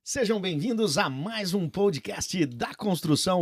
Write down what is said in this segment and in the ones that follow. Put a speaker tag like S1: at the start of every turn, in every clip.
S1: Sejam bem-vindos a mais um podcast da construção,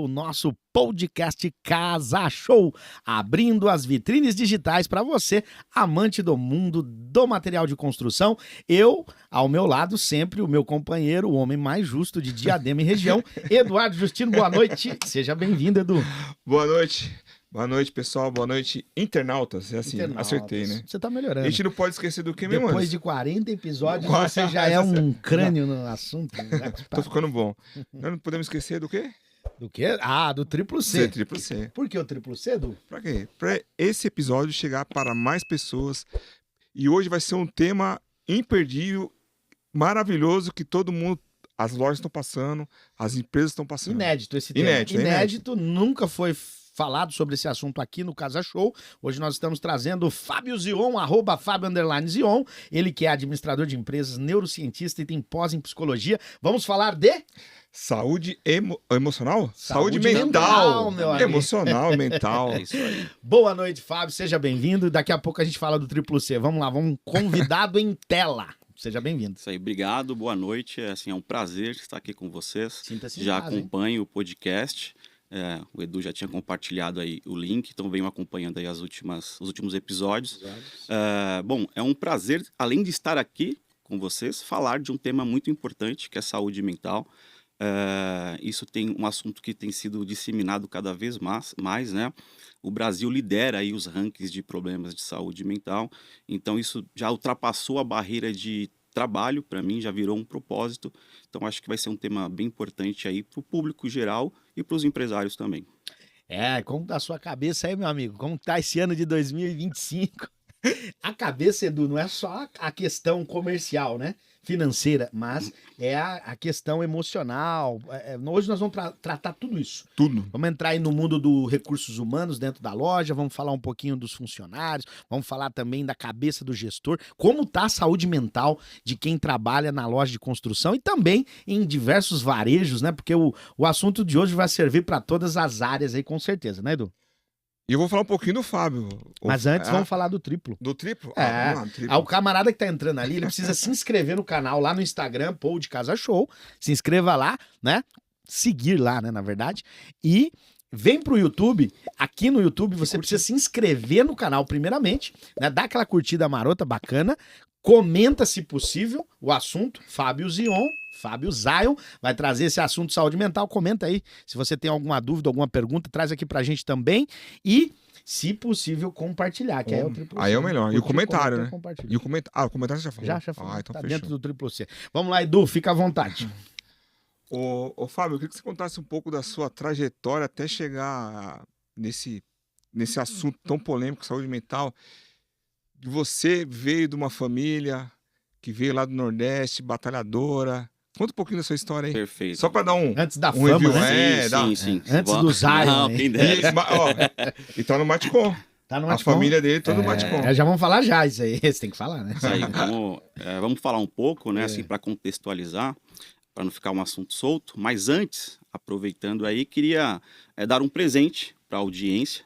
S1: nosso podcast Casa Show, abrindo as vitrines digitais para você, amante do mundo do material de construção. Eu, ao meu lado, sempre o meu companheiro, o homem mais justo de Diadema e região, Eduardo Justino. Boa noite, seja bem-vindo, Edu.
S2: Boa noite. Boa noite, pessoal. Boa noite, internautas. É assim, acertei, né?
S1: Você tá melhorando.
S2: A gente não pode esquecer do que mesmo?
S1: Depois de 40 episódios, você já é um crânio no assunto. Né?
S2: Tô ficando bom. Nós não podemos esquecer do quê?
S1: Do quê? Ah, do triplo C.
S2: Triplo C.
S1: Por que o triplo C, Edu?
S2: Pra quê? Pra esse episódio chegar para mais pessoas. E hoje vai ser um tema imperdível, maravilhoso, que todo mundo, as lojas estão passando, as empresas estão passando.
S1: Inédito esse tema. Inédito, nunca foi falado sobre esse assunto aqui no Casa Show. Hoje nós estamos trazendo o Fábio Zion, @Fábio_Zion, ele que é administrador de empresas, neurocientista e tem pós em psicologia. Vamos falar de...
S2: Saúde emocional? Saúde mental,
S1: meu amigo.
S2: Emocional, mental. É isso aí.
S1: Boa noite, Fábio, seja bem-vindo. Daqui a pouco a gente fala do triplo C. Vamos lá, vamos convidado em tela. Seja bem-vindo.
S3: Isso aí, obrigado, boa noite. É um prazer estar aqui com vocês.
S1: Sinta-se
S3: Já
S1: em casa,
S3: acompanho o podcast. O Edu já tinha compartilhado aí o link, então venho acompanhando aí os últimos episódios. Bom, é um prazer, além de estar aqui com vocês, falar de um tema muito importante, que é saúde mental. Isso tem um assunto que tem sido disseminado cada vez mais, né? O Brasil lidera aí os rankings de problemas de saúde mental, então isso já ultrapassou a barreira de trabalho, para mim, já virou um propósito. Então, acho que vai ser um tema bem importante aí para o público geral e para os empresários também.
S1: Como tá a sua cabeça aí, meu amigo? Como tá esse ano de 2025? A cabeça, Edu, não é só a questão comercial, né? Financeira, mas é a questão emocional. Hoje nós vamos tratar tudo isso.
S2: Tudo.
S1: Vamos entrar aí no mundo dos recursos humanos dentro da loja, vamos falar um pouquinho dos funcionários, vamos falar também da cabeça do gestor, como tá a saúde mental de quem trabalha na loja de construção e também em diversos varejos, né? Porque o assunto de hoje vai servir para todas as áreas aí, com certeza, né, Edu?
S2: E eu vou falar um pouquinho do Fábio.
S1: Mas antes vamos falar do triplo.
S2: Do triplo?
S1: Vamos
S2: lá, triplo.
S1: O camarada que tá entrando ali, ele precisa se inscrever no canal lá no Instagram, de Casa Show. Se inscreva lá, né? Seguir lá, né, na verdade. E vem pro YouTube. Aqui no YouTube você precisa se inscrever no canal primeiramente, né? Dá aquela curtida marota bacana. Comenta, se possível, o assunto. Fábio Zion vai trazer esse assunto de saúde mental. Comenta aí se você tem alguma dúvida, alguma pergunta, traz aqui pra gente também. E, se possível, compartilhar, que aí é o triplo C.
S2: Aí é o melhor. E o comentário, né?
S1: E
S2: o comentário você já falou?
S1: Já falou.
S2: Então
S1: tá
S2: fechou.
S1: dentro do triplo C. Vamos lá, Edu, fica à vontade.
S2: Ô, Fábio, eu queria que você contasse um pouco da sua trajetória até chegar nesse assunto tão polêmico, saúde mental. Você veio de uma família que veio lá do Nordeste, batalhadora. Conta um pouquinho da sua história aí.
S3: Perfeito.
S2: Só para dar
S1: Antes da
S2: um
S1: fama,
S2: review,
S1: né?
S3: Sim.
S1: Antes do Zion.
S3: Não,
S1: né?
S3: quem dera.
S2: E tá no Matcom.
S1: Tá no
S2: A
S1: Matcom.
S2: família dele todo no Matcom.
S1: Já vamos falar já isso aí. Você tem que falar, né?
S3: Isso aí, vamos falar um pouco, né, assim, para contextualizar, para não ficar um assunto solto. Mas antes, aproveitando aí, queria dar um presente para a audiência.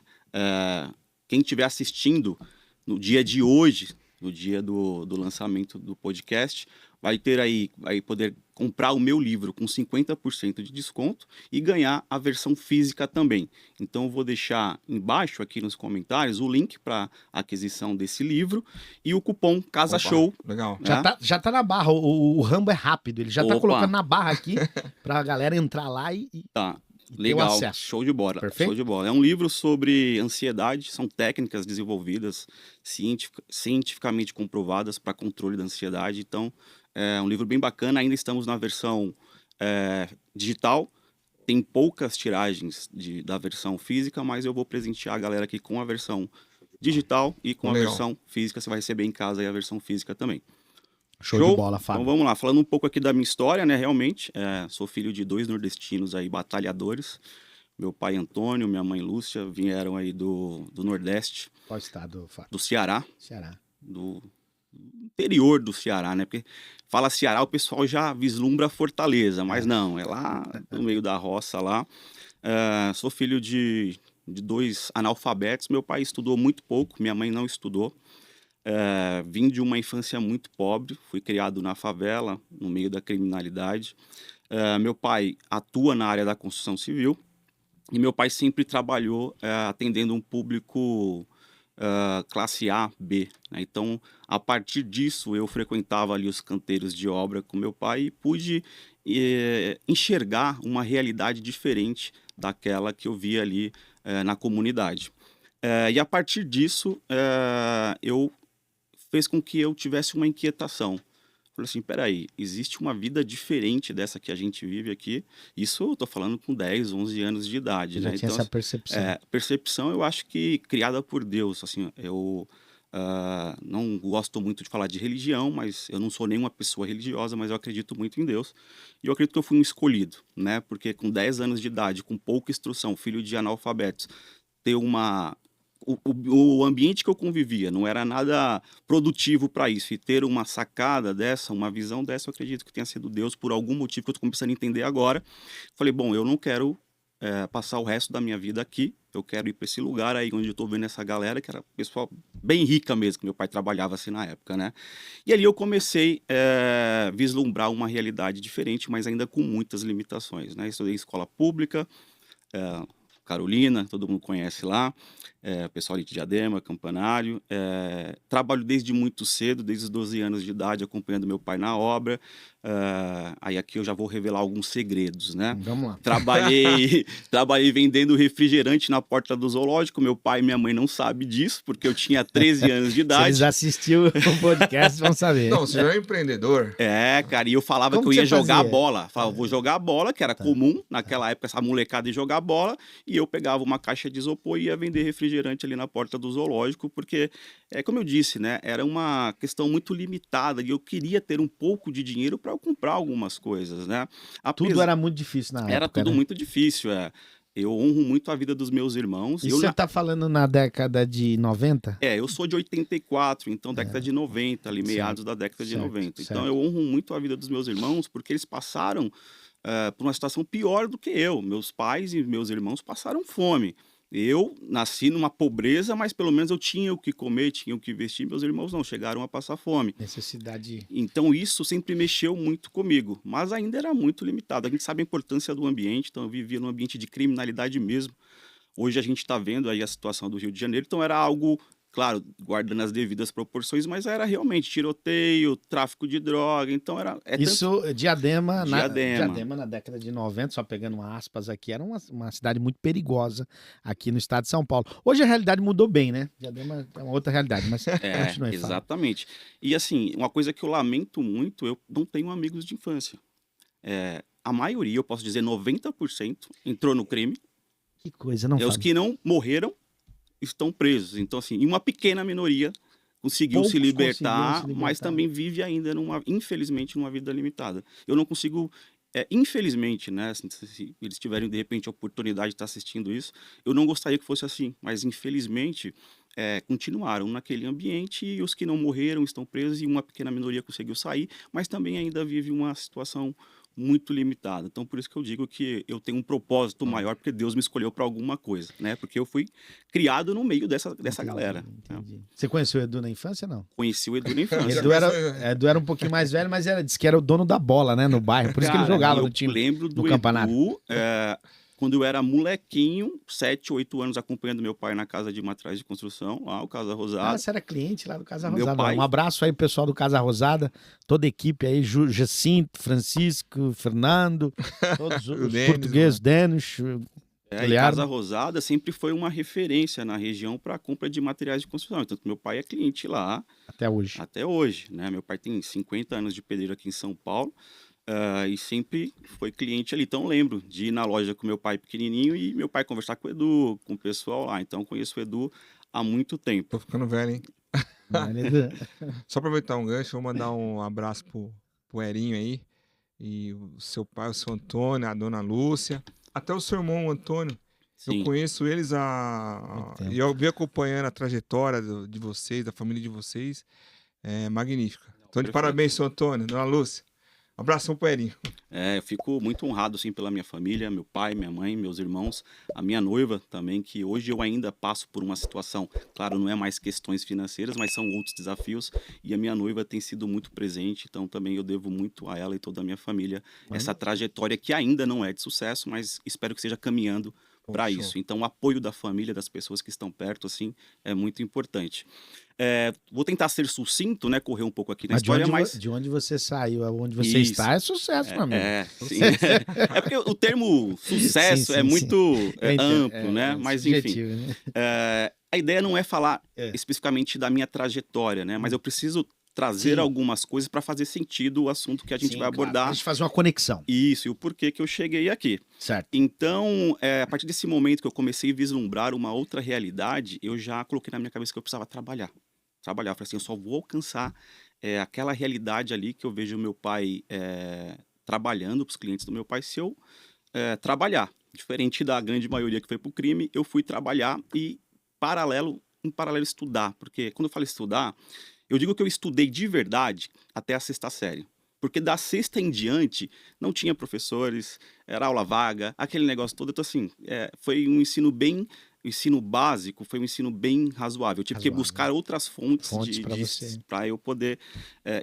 S3: Quem estiver assistindo no dia de hoje, no dia do lançamento do podcast, vai poder comprar o meu livro com 50% de desconto e ganhar a versão física também. Então eu vou deixar embaixo aqui nos comentários o link para aquisição desse livro e o cupom Casa Show.
S2: Legal.
S3: Né?
S1: Já tá na barra, o Rambo é rápido, ele já tá colocando na barra aqui pra galera entrar lá e
S3: Tá.
S1: ter o
S3: Legal,
S1: acesso.
S3: show de bola.
S1: Perfeito?
S3: Show de bola. É um livro sobre ansiedade, são técnicas desenvolvidas, cientificamente comprovadas para controle da ansiedade. Então, é um livro bem bacana. Ainda estamos na versão digital. Tem poucas tiragens da versão física, mas eu vou presentear a galera aqui com a versão digital e com a versão física. Você vai receber em casa aí a versão física também.
S1: Show de bola, Fábio.
S3: Então vamos lá, falando um pouco aqui da minha história, né, realmente, sou filho de 2 nordestinos aí, batalhadores, meu pai Antônio, minha mãe Lúcia, vieram aí do Nordeste.
S1: Qual estado, Fábio?
S3: Do Ceará.
S1: Ceará.
S3: Do interior do Ceará, né, porque fala Ceará, o pessoal já vislumbra Fortaleza, mas não, é lá no meio da roça lá. Sou filho de 2 analfabetos, meu pai estudou muito pouco, minha mãe não estudou. Vim de uma infância muito pobre, fui criado na favela, no meio da criminalidade. Meu pai atua na área da construção civil e meu pai sempre trabalhou atendendo um público classe A, B, né? Então, a partir disso, eu frequentava ali os canteiros de obra com meu pai e pude enxergar uma realidade diferente daquela que eu via ali na comunidade. E a partir disso, eu fez com que eu tivesse uma inquietação. Falei assim, peraí, existe uma vida diferente dessa que a gente vive aqui. Isso eu tô falando com 10, 11 anos de idade,
S1: Você
S3: né?
S1: já tinha
S3: Então,
S1: essa percepção.
S3: percepção eu acho que criada por Deus, assim, eu não gosto muito de falar de religião, mas eu não sou nenhuma pessoa religiosa, mas eu acredito muito em Deus. E eu acredito que eu fui um escolhido, né? Porque com 10 anos de idade, com pouca instrução, filho de analfabetos, ter o ambiente que eu convivia não era nada produtivo para isso. E ter uma sacada dessa, uma visão dessa, eu acredito que tenha sido Deus por algum motivo que eu estou começando a entender agora. Falei, bom, eu não quero passar o resto da minha vida aqui. Eu quero ir para esse lugar aí onde eu estou vendo essa galera, que era pessoal bem rica mesmo, que meu pai trabalhava assim na época, né? E ali eu comecei a vislumbrar uma realidade diferente, mas ainda com muitas limitações, né? Estudei em escola pública, Carolina, todo mundo conhece lá, pessoal de Diadema, Campanário. Trabalho desde muito cedo, desde os 12 anos de idade, acompanhando meu pai na obra. Aí aqui eu já vou revelar alguns segredos, né?
S1: Vamos lá.
S3: Trabalhei vendendo refrigerante na porta do zoológico. Meu pai e minha mãe não sabem disso, porque eu tinha 13 anos de
S1: Se
S3: idade.
S1: eles assistiram o podcast, vão saber.
S2: Não, você já é um empreendedor.
S3: Cara, e eu falava
S1: Como
S3: que eu
S1: que
S3: ia
S1: você
S3: jogar
S1: fazia?
S3: bola. Falava, vou jogar bola, que era comum naquela época, essa molecada de jogar bola, e eu pegava uma caixa de isopor e ia vender refrigerante ali na porta do zoológico, porque, como eu disse, né, era uma questão muito limitada, e eu queria ter um pouco de dinheiro para eu comprar algumas coisas, né?
S1: Tudo era muito difícil na época,
S3: Era tudo
S1: né?
S3: muito difícil, Eu honro muito a vida dos meus irmãos.
S1: E você tá falando na década de 90?
S3: Eu sou de 84, então década de 90, ali meados da década de 90. Então
S1: certo.
S3: eu honro muito a vida dos meus irmãos, porque eles passaram por uma situação pior do que eu. Meus pais e meus irmãos passaram fome. Eu nasci numa pobreza, mas pelo menos eu tinha o que comer, tinha o que vestir. Meus irmãos não chegaram a passar fome.
S1: Necessidade.
S3: Então isso sempre mexeu muito comigo, mas ainda era muito limitado. A gente sabe a importância do ambiente, então eu vivia num ambiente de criminalidade mesmo. Hoje a gente está vendo aí a situação do Rio de Janeiro, então era algo, claro, guardando as devidas proporções, mas era realmente tiroteio, tráfico de droga, então era...
S1: Isso, Diadema
S3: Diadema.
S1: Na década de 90, só pegando aspas aqui, era uma cidade muito perigosa aqui no estado de São Paulo. Hoje a realidade mudou bem, né? Diadema é uma outra realidade, mas continue falando.
S3: Exatamente. E assim, uma coisa que eu lamento muito, eu não tenho amigos de infância. A maioria, eu posso dizer 90%, entrou no crime.
S1: Que coisa, não
S3: Os
S1: fala.
S3: que não morreram estão presos. Então, assim, uma pequena minoria conseguiu se libertar, mas também vive ainda, infelizmente, numa vida limitada. Eu não consigo, infelizmente, né, se eles tiverem, de repente, a oportunidade de estar assistindo isso, eu não gostaria que fosse assim, mas, infelizmente, continuaram naquele ambiente e os que não morreram estão presos e uma pequena minoria conseguiu sair, mas também ainda vive uma situação muito limitada. Então, por isso que eu digo que eu tenho um propósito maior, porque Deus me escolheu para alguma coisa, né? Porque eu fui criado no meio dessa galera.
S1: Entendi. Você conheceu o Edu na infância, não?
S3: Conheci o Edu na infância.
S1: Edu era um pouquinho mais velho, mas disse que era o dono da bola, né, no bairro. Por isso que ele jogava no time.
S3: Eu lembro do
S1: campeonato.
S3: Edu, quando eu era molequinho, 7, 8 anos, acompanhando meu pai na casa de materiais de construção, lá, o Casa Rosada.
S1: Você era cliente lá do Casa
S3: Meu
S1: Rosada.
S3: pai.
S1: Um abraço aí, pessoal do Casa Rosada, toda a equipe aí, Jacinto, Francisco, Fernando, todos os portugueses, Denis.
S3: E Casa Rosada sempre foi uma referência na região para a compra de materiais de construção. Então, meu pai é cliente lá.
S1: Até hoje.
S3: Até hoje, né? Meu pai tem 50 anos de pedreiro aqui em São Paulo. E sempre foi cliente ali. Então, lembro de ir na loja com meu pai pequenininho e meu pai conversar com o Edu, com o pessoal lá. Então, conheço o Edu há muito tempo.
S2: Tô ficando velho, hein? Só aproveitar um gancho, vou mandar um abraço pro Erinho aí. E o seu pai, o seu Antônio, a dona Lúcia. Até o seu irmão, o Antônio. Sim. Eu conheço eles e eu vi acompanhando a trajetória de vocês, da família de vocês. É magnífica. Então, de parabéns, seu Antônio, dona Lúcia. Um abração pro Erinho.
S3: Eu fico muito honrado, assim, pela minha família, meu pai, minha mãe, meus irmãos, a minha noiva também, que hoje eu ainda passo por uma situação, claro, não é mais questões financeiras, mas são outros desafios, e a minha noiva tem sido muito presente, então também eu devo muito a ela e toda a minha família essa trajetória que ainda não é de sucesso, mas espero que seja caminhando para
S2: Show.
S3: isso. Então, o apoio da família, das pessoas que estão perto, assim, é muito importante. Vou tentar ser sucinto, né? Correr um pouco aqui na
S1: Mas
S3: história, mas...
S1: de onde você saiu, aonde você
S3: Isso.
S1: está, é sucesso, meu amigo.
S3: Sim. É porque o termo sucesso
S1: Sim,
S3: é muito
S1: Eu entendo,
S3: amplo, né? Mas, enfim,
S1: subjetivo, né?
S3: a ideia não é falar
S1: É.
S3: especificamente da minha trajetória, né? Mas eu preciso trazer
S1: Sim.
S3: algumas coisas para fazer sentido o assunto que a gente
S1: Sim,
S3: vai
S1: claro.
S3: abordar.
S1: A gente faz uma conexão,
S3: Isso, e o porquê que eu cheguei aqui.
S1: certo?
S3: Então, a partir desse momento que eu comecei a vislumbrar uma outra realidade, eu já coloquei na minha cabeça que eu precisava trabalhar. Eu falei assim, eu só vou alcançar aquela realidade ali que eu vejo o meu pai trabalhando para os clientes do meu pai se eu trabalhar. Diferente da grande maioria que foi para o crime, eu fui trabalhar e em paralelo estudar. Porque quando eu falo estudar, eu digo que eu estudei de verdade até a 6ª série. Porque da 6ª em diante, não tinha professores, era aula vaga, aquele negócio todo. Então, assim, foi um ensino o ensino básico foi um ensino bem razoável. Eu tive que
S1: Razoável.
S3: buscar outras fontes
S1: Pra você.
S3: para eu poder...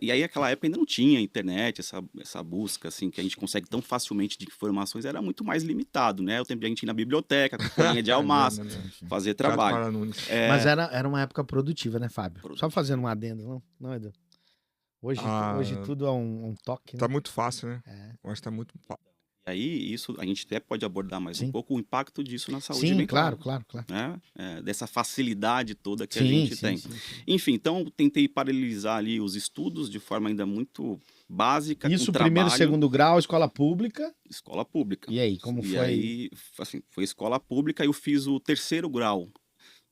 S3: e aí, naquela época, ainda não tinha internet, essa busca, assim, que a gente consegue tão facilmente de informações, era muito mais limitado, né? O tempo de a gente ir na biblioteca, com folhinha de almaço, fazer trabalho.
S1: Mas era uma época produtiva, né, Fábio? Só
S3: Produtiva.
S1: fazendo um adendo, não? Não, Edu? Hoje tudo é um toque, né?
S2: Tá muito fácil, né?
S1: É.
S2: Eu acho que tá muito...
S3: E aí, isso a gente até pode abordar mais
S1: Sim.
S3: um pouco o impacto disso na saúde
S1: Sim,
S3: mental.
S1: claro.
S3: Né? Dessa facilidade toda que a
S1: Sim,
S3: gente
S1: sim,
S3: tem.
S1: sim.
S3: Enfim, então tentei paralelizar ali os estudos de forma ainda muito básica,
S1: Isso,
S3: com
S1: primeiro e
S3: trabalho,
S1: segundo grau, escola pública.
S3: escola pública.
S1: E aí, como
S3: E
S1: foi?
S3: aí, assim, foi escola pública, eu fiz o 3º grau,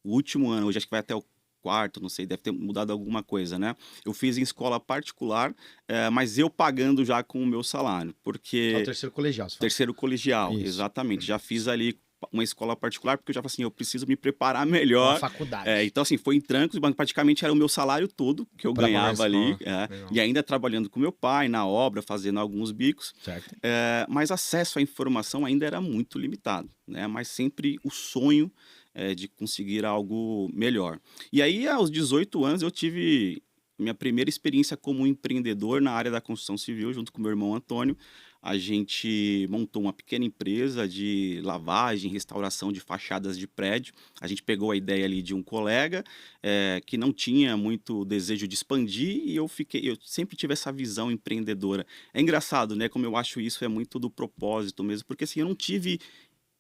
S3: o último ano, hoje acho que vai até o 4º, não sei, deve ter mudado alguma coisa, né? Eu fiz em escola particular, mas eu pagando já com o meu salário, porque...
S1: É o terceiro colegial, você fala.
S3: 3º colegial,
S1: Isso.
S3: exatamente. Já fiz ali uma escola particular, porque eu já falei assim, eu preciso me preparar
S1: Uma
S3: melhor.
S1: faculdade.
S3: Então, assim, foi em trancos, mas praticamente era o meu salário todo que eu
S2: Pra pagar a
S3: ganhava ali.
S2: escola. Legal.
S3: E ainda trabalhando com meu pai, na obra, fazendo alguns bicos.
S1: Certo.
S3: Mas acesso à informação ainda era muito limitado, né? Mas sempre o sonho de conseguir algo melhor. E aí, aos 18 anos, eu tive minha primeira experiência como empreendedor na área da construção civil, junto com meu irmão Antônio. A gente montou uma pequena empresa de lavagem, restauração de fachadas de prédio. A gente pegou a ideia ali de um colega que não tinha muito desejo de expandir e eu sempre tive essa visão empreendedora. É engraçado, né? Como eu acho isso é muito do propósito mesmo, porque assim, eu não tive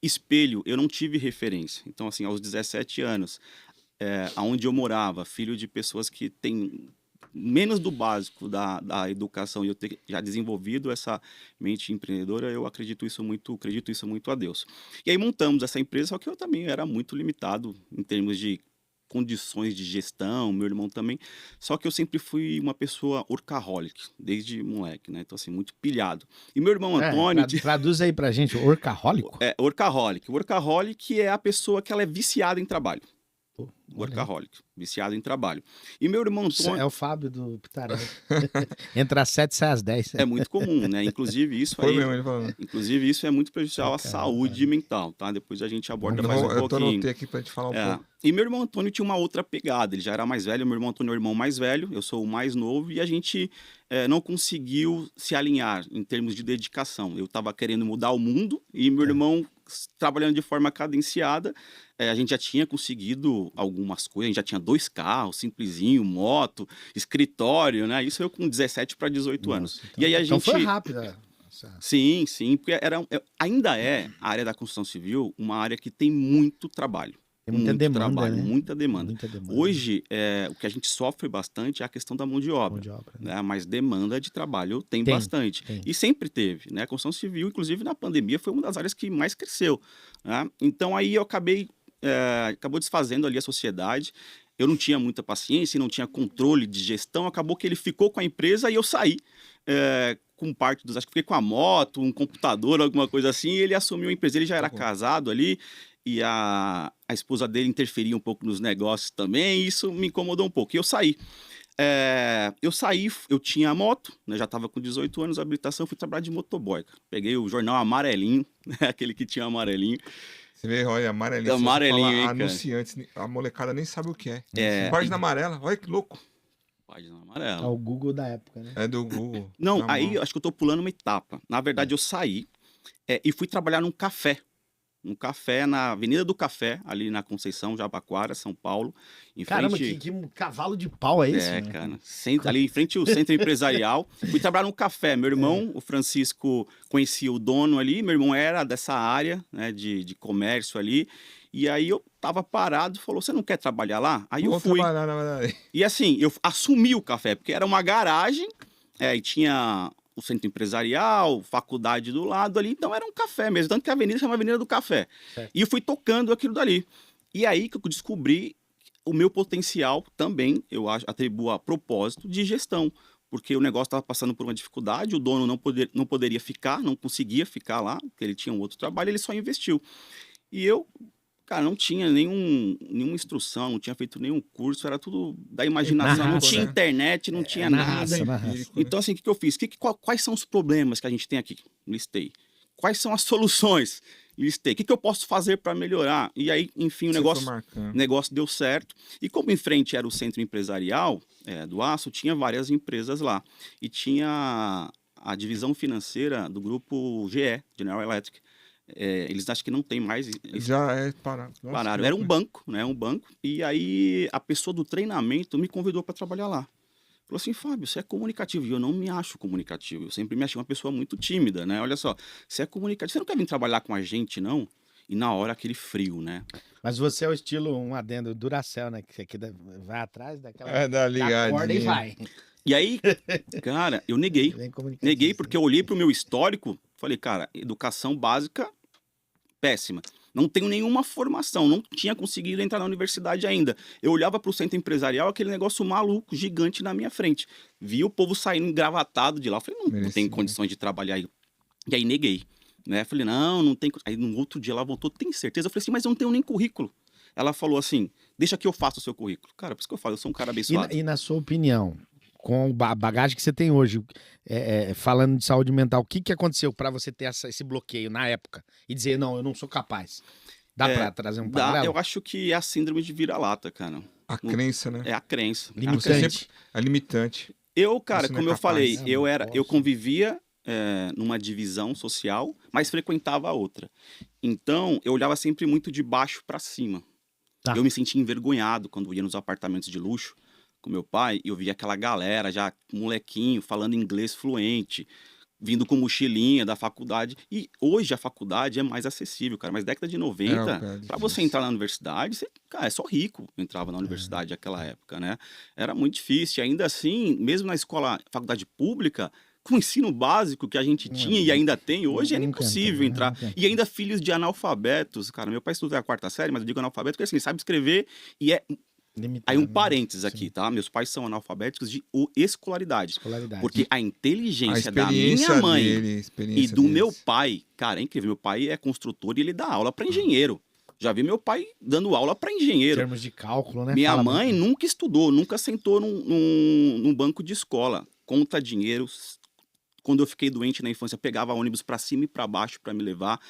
S3: espelho, eu não tive referência. Então, assim, aos 17 anos, aonde eu morava, filho de pessoas que têm menos do básico da educação e eu ter já desenvolvido essa mente empreendedora, eu acredito isso muito a Deus. E aí montamos essa empresa, só que eu também era muito limitado em termos de condições de gestão, meu irmão também, só que eu sempre fui uma pessoa workaholic, desde moleque, né? Então, assim, muito pilhado. E meu irmão Antônio...
S1: Traduz aí pra gente, workaholic?
S3: Workaholic. Workaholic é a pessoa que ela é viciada em trabalho.
S1: Pô,
S3: Workaholic, viciado em trabalho. E meu irmão Antônio...
S1: É o Fábio do Pitaré. Entra às 7 e sai às 10.
S3: É muito comum, né? Inclusive isso
S2: Foi
S3: aí...
S2: mesmo, ele falando.
S3: Inclusive isso é muito prejudicial à saúde mental, tá? Depois a gente aborda mais um
S2: Eu tô
S3: pouquinho.
S2: anotei aqui pra gente falar um pouco.
S3: E meu irmão Antônio tinha uma outra pegada, ele já era mais velho, meu irmão Antônio é o irmão mais velho, eu sou o mais novo, e a gente não conseguiu se alinhar em termos de dedicação. Eu estava querendo mudar o mundo e meu irmão trabalhando de forma cadenciada, a gente já tinha conseguido algumas coisas, a gente já tinha 2 carros, simplesinho, moto, escritório, né? Isso eu com 17 para 18 anos.
S1: Então,
S3: E aí a
S1: então
S3: gente...
S1: foi rápida.
S3: Sim, porque ainda a área da construção civil uma área que tem muito trabalho.
S1: Tem muita demanda,
S3: trabalho,
S1: né?
S3: muita demanda.
S1: Muita demanda.
S3: Hoje, o que a gente sofre bastante é a questão da mão de obra. Né? Mas demanda de trabalho tem bastante.
S1: Tem.
S3: E sempre teve. Né? A construção civil, inclusive na pandemia, foi uma das áreas que mais cresceu. Né? Então aí eu acabou desfazendo ali a sociedade. Eu não tinha muita paciência, não tinha controle de gestão. Acabou que ele ficou com a empresa e eu saí com parte dos... Acho que fiquei com a moto, um computador, alguma coisa assim. E ele assumiu a empresa. Ele já era casado ali. E a esposa dele interferia um pouco nos negócios também, e isso me incomodou um pouco. E eu saí. Eu saí, eu tinha moto, né, já estava com 18 anos, habilitação, fui trabalhar de motoboy, cara. Peguei o jornal Amarelinho, né, aquele que tinha amarelinho.
S2: Você vê, olha, amarelinho.
S3: Amarelinho,
S2: se você
S3: hein,
S2: falar
S3: cara?
S2: anunciantes, a molecada nem sabe o que é.
S3: É,
S2: Página amarela, olha que louco.
S3: Página
S1: É
S3: amarela.
S1: o Google da época, né?
S2: É do Google.
S3: Não,
S2: na
S3: aí
S2: mão.
S3: acho que eu tô pulando uma etapa. Na verdade, eu saí e fui trabalhar num café. Um café na Avenida do Café, ali na Conceição, Jabaquara, São Paulo. Em
S1: Caramba,
S3: frente...
S1: que cavalo de pau é esse, né?
S3: cara. Ali em frente ao centro empresarial. Fui trabalhar num café. Meu irmão, o Francisco, conhecia o dono ali. Meu irmão era dessa área, né, de comércio ali. E aí eu tava parado, falou, você não quer trabalhar lá? Aí eu
S2: Vou
S3: fui.
S2: trabalhar, na verdade.
S3: E assim, eu assumi o café, porque era uma garagem, e tinha o centro empresarial, faculdade do lado ali, então era um café mesmo, tanto que a avenida chama Avenida do Café.
S1: Certo.
S3: E eu fui tocando aquilo dali. E aí que eu descobri o meu potencial também, eu atribuo a propósito de gestão, porque o negócio estava passando por uma dificuldade, o dono não poderia ficar, não conseguia ficar lá, porque ele tinha um outro trabalho, ele só investiu. E eu... Cara, não tinha nenhuma instrução, não tinha feito nenhum curso, era tudo da imaginação, não
S1: raça,
S3: tinha
S2: né?
S3: internet, não tinha
S1: na
S3: nada.
S1: raça, na raça.
S2: Empírico, né?
S3: Então, assim, o que eu fiz? Quais são os problemas que a gente tem aqui? Listei. Quais são as soluções? Listei. O que eu posso fazer para melhorar? E aí, enfim, o
S2: Você
S3: negócio,
S2: foi marcando.
S3: negócio deu certo. E como em frente era o centro empresarial do aço, tinha várias empresas lá. E tinha a divisão financeira do grupo GE, General Electric. Eles acham que não tem mais.
S2: Já é parado. Nossa,
S3: Pararam.
S2: que
S3: Era um
S2: loucura.
S3: banco, né? Um banco. E aí a pessoa do treinamento me convidou para trabalhar lá. Falou assim, Fábio, você é comunicativo. E eu não me acho comunicativo. Eu sempre me achei uma pessoa muito tímida, né? Olha só, você é comunicativo. Você não quer vir trabalhar com a gente, não? E na hora aquele frio, né?
S1: Mas você é o estilo, um adendo, Duracell, né? Que você aqui vai atrás daquela...
S2: É, dá
S1: da corda e
S2: ligadinha.
S1: vai.
S3: E aí, cara, eu neguei.
S1: Bem comunicativo,
S3: Neguei porque
S1: né?
S3: eu olhei para o meu histórico, falei, cara, educação básica, péssima. Não tenho nenhuma formação, não tinha conseguido entrar na universidade ainda. Eu olhava para o centro empresarial, aquele negócio maluco, gigante na minha frente. Vi o povo saindo engravatado de lá. Eu falei, não
S2: Merecido.
S3: tenho condições de trabalhar aí. E aí neguei, né? Falei, não tem... Aí no outro dia ela voltou, tem certeza? Eu falei assim, mas eu não tenho nem currículo. Ela falou assim, deixa que eu faço o seu currículo. Cara, por isso que eu falo, eu sou um cara abençoado.
S1: E na sua opinião, com a bagagem que você tem hoje, falando de saúde mental, o que aconteceu para você ter esse bloqueio na época e dizer, não, eu não sou capaz? Dá para trazer um paralelo?
S3: Eu acho que é a síndrome de vira-lata, cara.
S2: A crença, né?
S3: É a crença.
S1: Limitante.
S2: É limitante.
S3: Cara,
S2: Isso não é
S3: como eu
S2: capaz.
S3: falei,
S1: Não
S3: eu
S1: posso.
S3: convivia numa divisão social, mas frequentava a outra. Então, eu olhava sempre muito de baixo para cima.
S1: Tá.
S3: Eu me sentia envergonhado quando ia nos apartamentos de luxo com meu pai e eu via aquela galera já molequinho falando inglês fluente, vindo com mochilinha da faculdade. E hoje a faculdade é mais acessível, cara. Mas década de 90, para você entrar na universidade, cara, é só rico entrava na universidade naquela época, né? Era muito difícil. E ainda assim, mesmo na escola, faculdade pública, com o ensino básico que a gente tinha e ainda tem hoje, era
S1: nunca
S3: impossível
S1: entrou,
S3: entrar.
S1: nunca
S3: E ainda filhos de analfabetos, cara. Meu pai estuda a quarta série, mas eu digo analfabeto porque assim, ele sabe escrever e é...
S1: Limitado,
S3: Aí um
S1: né?
S3: parênteses
S1: Sim.
S3: aqui, tá? Meus pais são analfabéticos de escolaridade.
S1: Escolaridade.
S3: Porque a
S2: A
S3: inteligência da
S2: experiência
S3: minha mãe
S2: dele, a
S3: e
S2: experiência
S3: do
S2: deles.
S3: meu pai, cara, é incrível. Meu pai é construtor e ele dá aula para engenheiro. Já vi meu pai dando aula para
S1: Em
S3: engenheiro.
S1: termos de cálculo, né?
S3: Minha
S1: Fala
S3: mãe
S1: muito.
S3: nunca estudou, nunca sentou num banco de escola. Conta dinheiro. Quando eu fiquei doente na infância, pegava ônibus para cima e para baixo para me levar.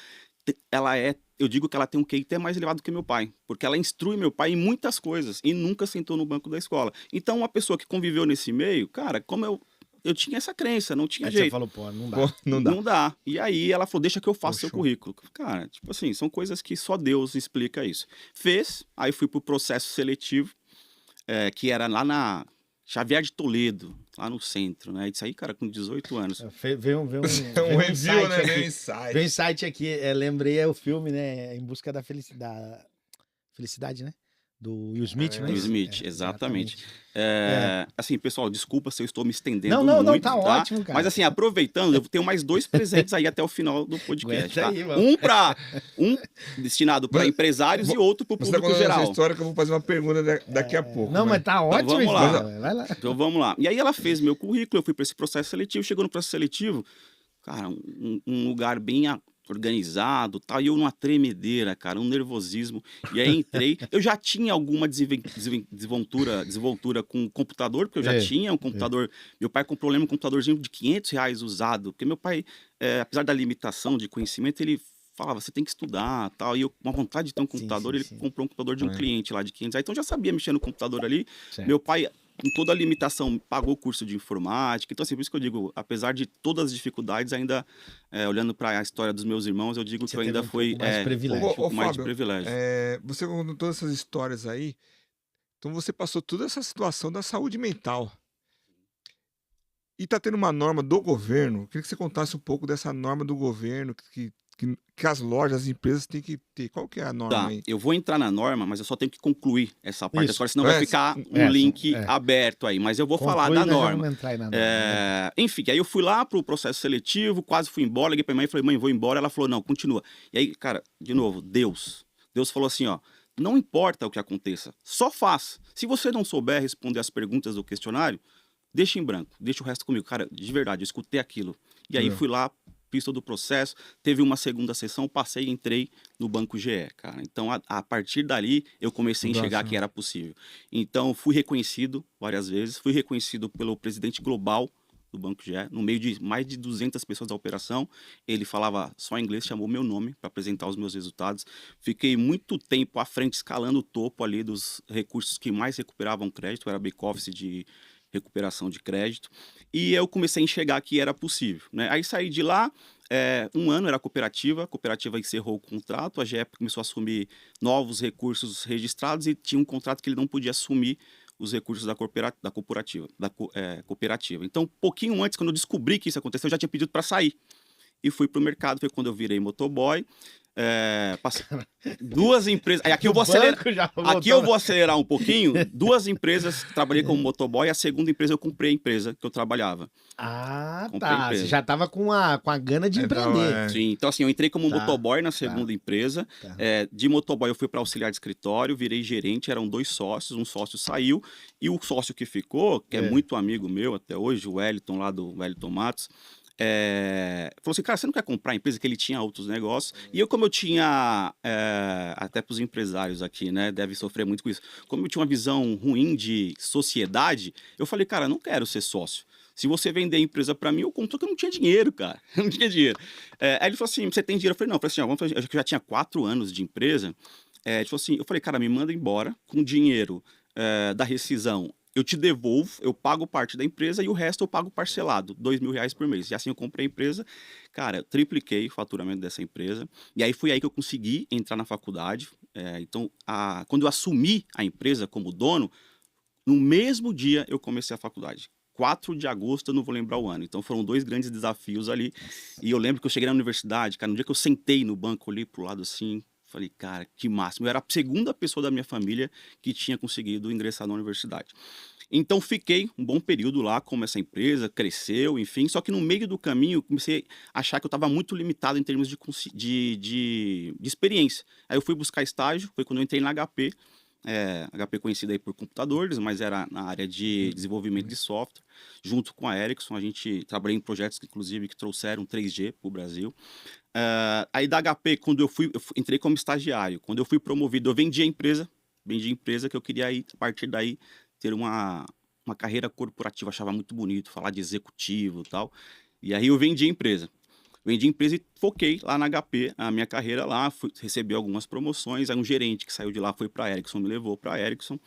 S3: Eu digo que ela tem um QI até mais elevado que meu pai, porque ela instrui meu pai em muitas coisas e nunca sentou no banco da escola. Então, uma pessoa que conviveu nesse meio, cara, como eu tinha essa crença, não tinha
S1: Aí você
S3: jeito.
S1: falou, pô, não dá.
S2: Pô, não dá.
S3: Não dá. E aí ela falou, deixa que eu faço seu
S2: Poxa.
S3: currículo. Cara, tipo assim, são coisas que só Deus explica isso. Fez, aí fui pro processo seletivo, que era lá na Xavier de Toledo, lá no centro, né? Isso aí, cara, com 18 anos.
S1: Veio um
S2: Um review, né?
S1: aqui.
S2: Veio um insight.
S1: Veio um insight aqui. Lembrei o filme, né? Em Busca da Felicidade. Felicidade, né? Do Will Smith, né?
S3: Will Smith, exatamente. Assim, pessoal, desculpa se eu estou me estendendo
S1: Não,
S3: muito,
S1: tá ótimo, cara.
S3: Mas assim, aproveitando, eu tenho mais 2 presentes aí até o final do podcast,
S1: Aguenta
S3: tá?
S1: aí, mano.
S3: Um destinado para
S2: Mas-
S3: empresários e outro para o
S2: Você tá
S3: público
S2: contando essa
S3: geral.
S2: história que eu vou fazer uma pergunta daqui a pouco.
S1: Não, mas tá ótimo.
S3: vamos
S1: isso,
S3: lá.
S1: cara. Vai lá.
S3: Então vamos lá. E aí ela fez meu currículo, eu fui para esse processo seletivo, chegou no processo seletivo, cara, um lugar bem organizado, tal, e eu numa tremedeira, cara, um nervosismo. E aí entrei, eu já tinha alguma desenvoltura com o computador, porque eu já tinha um computador. Meu pai comprou um computadorzinho de R$ 500 usado, porque meu pai, apesar da limitação de conhecimento, ele falava, você tem que estudar, tal, e eu, com a vontade de ter um computador, ele comprou um computador de um cliente lá de 500 reais, então eu já sabia mexer no computador ali. Meu pai, com toda a limitação, pagou o curso de informática. Então, assim, por isso que eu digo, apesar de todas as dificuldades, ainda, olhando para a história dos meus irmãos, eu digo que eu ainda fui
S1: privilégio.
S3: um pouco mais de privilégio.
S2: Você contou todas essas histórias aí, então você passou toda essa situação da saúde mental. E tá tendo uma norma do governo, queria que você contasse um pouco dessa norma do governo que as lojas, as empresas têm que ter. Qual que é a norma aí?
S3: Eu vou entrar na norma, mas eu só tenho que concluir essa parte da história, senão vai ficar link aberto aí. Mas eu vou falar da norma. Enfim, aí eu fui lá pro processo seletivo, quase fui embora, liguei pra minha mãe e falei, mãe, vou embora. Ela falou, não, continua. E aí, cara, de novo, Deus falou assim, ó, não importa o que aconteça, só faz. Se você não souber responder as perguntas do questionário, deixa em branco, deixa o resto comigo. Cara, de verdade, eu escutei aquilo. E aí fui lá, fiz todo o processo, teve uma segunda sessão, passei e entrei no Banco GE, cara. Então, a partir dali, eu comecei a enxergar que era possível. Então, fui reconhecido várias vezes, fui reconhecido pelo presidente global do Banco GE, no meio de mais de 200 pessoas da operação. Ele falava só inglês, chamou meu nome para apresentar os meus resultados. Fiquei muito tempo à frente, escalando o topo ali dos recursos que mais recuperavam crédito, era back-office de recuperação de crédito, e eu comecei a enxergar que era possível, né? Aí saí de lá, um ano era a cooperativa encerrou o contrato, a GE começou a assumir novos recursos registrados e tinha um contrato que ele não podia assumir os recursos da cooperativa. Então, pouquinho antes, quando eu descobri que isso aconteceu, eu já tinha pedido para sair. E fui para o mercado, foi quando eu virei motoboy. Duas empresas. Aqui eu vou acelerar um pouquinho. Duas empresas, trabalhei como motoboy. A segunda empresa eu comprei a empresa que eu trabalhava.
S1: Você já tava com a gana de empreender.
S3: Sim, então assim, eu entrei como motoboy na segunda empresa. De motoboy eu fui para auxiliar de escritório, virei gerente, eram 2 sócios, um sócio saiu, e o sócio que ficou, que é muito amigo meu até hoje, o Wellington, lá do Wellington Matos, falou assim, cara, você não quer comprar a empresa? Que ele tinha outros negócios. E eu, como eu tinha, até para os empresários aqui, né, deve sofrer muito com isso, como eu tinha uma visão ruim de sociedade, eu falei, cara, não quero ser sócio. Se você vender a empresa para mim, eu compro, que eu não tinha dinheiro, cara. Não tinha dinheiro. Aí ele falou assim, você tem dinheiro? Eu falei, não. Eu falei assim, vamos fazer. Eu já tinha 4 anos de empresa. Ele falou assim, eu falei, cara, me manda embora com dinheiro da rescisão. Eu te devolvo, eu pago parte da empresa e o resto eu pago parcelado, R$ 2.000 por mês. E assim eu comprei a empresa, cara, eu tripliquei o faturamento dessa empresa. E aí foi aí que eu consegui entrar na faculdade. Então, quando eu assumi a empresa como dono, no mesmo dia eu comecei a faculdade. 4 de agosto, eu não vou lembrar o ano. Então foram 2 grandes desafios ali. E eu lembro que eu cheguei na universidade, cara, no dia que eu sentei no banco, olhei pro lado assim, falei, cara, que máximo. Eu era a segunda pessoa da minha família que tinha conseguido ingressar na universidade. Então fiquei um bom período lá, como essa empresa cresceu, enfim. Só que no meio do caminho eu comecei a achar que eu estava muito limitado em termos de experiência. Aí eu fui buscar estágio, foi quando eu entrei na HP. HP conhecida aí por computadores, mas era na área de desenvolvimento de software. Junto com a Ericsson, a gente trabalhei em projetos que, inclusive, que trouxeram 3G para o Brasil. Aí da HP, quando eu entrei como estagiário. Quando eu fui promovido, eu vendi a empresa que eu queria aí, a partir daí ter uma carreira corporativa, achava muito bonito, falar de executivo e tal. E aí eu vendi a empresa. Vendi a empresa e foquei lá na HP, a minha carreira lá, recebi algumas promoções, aí um gerente que saiu de lá foi para a Ericsson, me levou para a Ericsson.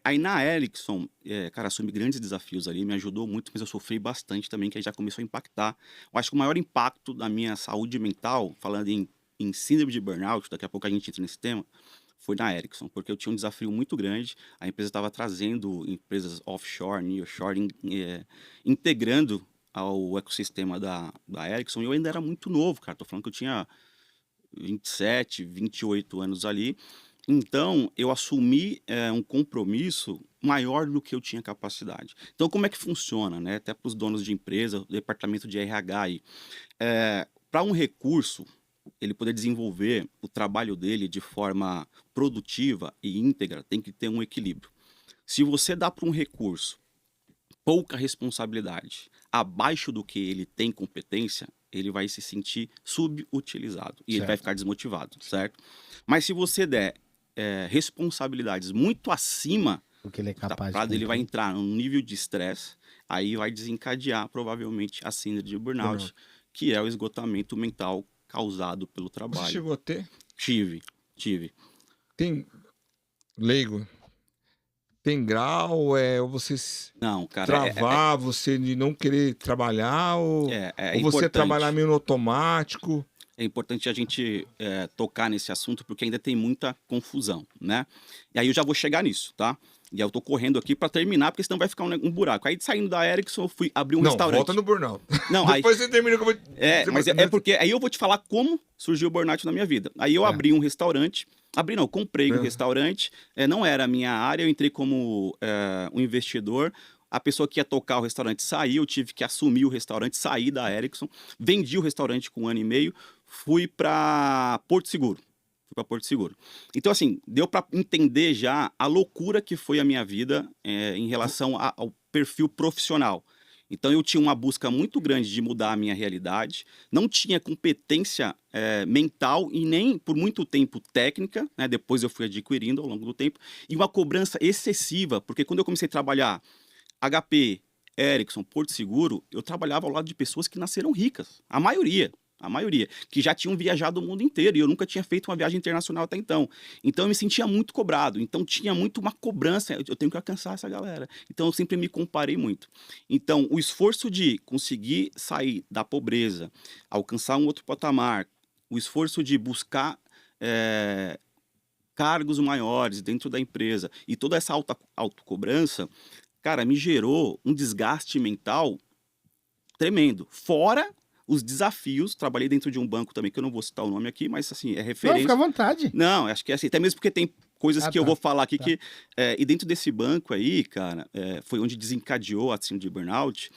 S3: Aí na Ericsson, cara, assumi grandes desafios ali, me ajudou muito, mas eu sofri bastante também, que aí já começou a impactar. Eu acho que o maior impacto da minha saúde mental, falando em síndrome de burnout, daqui a pouco a gente entra nesse tema, foi na Ericsson, porque eu tinha um desafio muito grande, a empresa estava trazendo empresas offshore, nearshore, integrando ao ecossistema da Ericsson, e eu ainda era muito novo, cara, tô falando que eu tinha 27, 28 anos ali, então eu assumi um compromisso maior do que eu tinha capacidade. Então como é que funciona, né? Até para os donos de empresa, o departamento de RH aí, para um recurso, ele poder desenvolver o trabalho dele de forma produtiva e íntegra, tem que ter um equilíbrio. Se você dá para um recurso pouca responsabilidade, abaixo do que ele tem competência, ele vai se sentir subutilizado e ele
S1: Certo.
S3: vai ficar desmotivado, certo? Mas se você der responsabilidades muito acima
S1: O que ele é
S3: da
S1: capaz
S3: parada, ele vai
S1: cumprir.
S3: entrar num nível de estresse, aí vai desencadear provavelmente a síndrome de burnout,
S2: Burnout.
S3: que é o esgotamento mental causado pelo
S2: Você
S3: trabalho.
S2: chegou a ter?
S3: Tive.
S2: Tem leigo? Tem grau? Ou você
S3: Não, cara,
S2: travar, você de não querer trabalhar? Ou você
S3: importante.
S2: trabalhar meio no automático?
S3: É importante a gente tocar nesse assunto porque ainda tem muita confusão, né? E aí eu já vou chegar nisso, tá? E aí eu tô correndo aqui pra terminar, porque senão vai ficar um buraco. Aí saindo da Ericsson, eu fui abrir um
S2: Não,
S3: restaurante.
S2: volta no burnout.
S3: Não, aí,
S2: Depois você termina como...
S3: mas é porque aí eu vou te falar como surgiu o burnout na minha vida. Aí eu abri um restaurante. Comprei um restaurante. Não era a minha área, eu entrei como um investidor. A pessoa que ia tocar o restaurante saiu, eu tive que assumir o restaurante, sair da Ericsson. Vendi o restaurante com 1 ano e meio, fui para Porto Seguro. Então, assim, deu para entender já a loucura que foi a minha vida em relação ao perfil profissional. Então, eu tinha uma busca muito grande de mudar a minha realidade, não tinha competência mental e nem, por muito tempo, técnica, né? Depois eu fui adquirindo ao longo do tempo, e uma cobrança excessiva, porque quando eu comecei a trabalhar HP, Ericsson, Porto Seguro, eu trabalhava ao lado de pessoas que nasceram ricas, a maioria, que já tinham viajado o mundo inteiro, e eu nunca tinha feito uma viagem internacional até então. Então eu me sentia muito cobrado, então tinha muito uma cobrança, eu tenho que alcançar essa galera. Então eu sempre me comparei muito. Então o esforço de conseguir sair da pobreza, alcançar um outro patamar, o esforço de buscar cargos maiores dentro da empresa e toda essa autocobrança, cara, me gerou um desgaste mental tremendo. Fora os desafios, trabalhei dentro de um banco também, que eu não vou citar o nome aqui, mas assim, é
S1: Não,
S3: referência.
S1: fica à vontade.
S3: Não, acho que é assim, até mesmo porque tem coisas que eu
S1: Tá.
S3: vou falar aqui
S1: Tá.
S3: que... e dentro desse banco aí, cara, foi onde desencadeou a síndrome de burnout,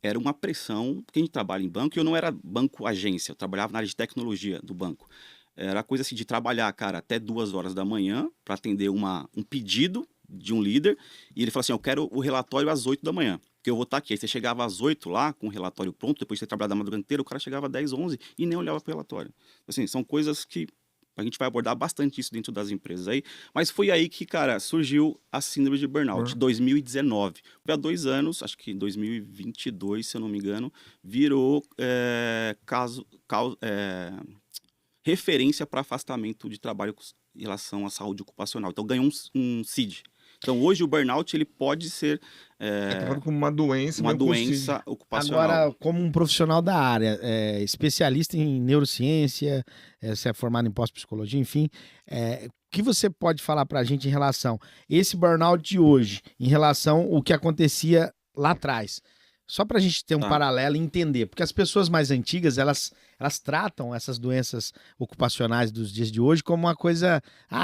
S3: era uma pressão, porque a gente trabalha em banco, e eu não era banco-agência, eu trabalhava na área de tecnologia do banco. Era coisa assim de trabalhar, cara, até 2 horas da manhã para atender um pedido de um líder, e ele falou assim, eu quero o relatório às 8 da manhã, que eu vou estar aqui. Aí você chegava às 8 lá, com o relatório pronto, depois de ter trabalhado a madrugada inteira, o cara chegava às 10, 11 e nem olhava para o relatório. Assim, são coisas que a gente vai abordar bastante isso dentro das empresas aí, mas foi aí que, cara, surgiu a síndrome de burnout, 2019. Foi há 2 anos, acho que em 2022, se eu não me engano, virou referência para afastamento de trabalho em relação à saúde ocupacional. Então ganhou um CID. Então hoje o burnout ele pode ser
S2: tratado como uma doença.
S3: uma
S2: mesmo com
S3: doença ocupacional.
S1: Agora, como um profissional da área, especialista em neurociência, você é formado em pós-psicologia, enfim, o que você pode falar para a gente em relação a esse burnout de hoje, em relação ao que acontecia lá atrás? Só para a gente ter um paralelo e entender, porque as pessoas mais antigas, elas tratam essas doenças ocupacionais dos dias de hoje como uma coisa,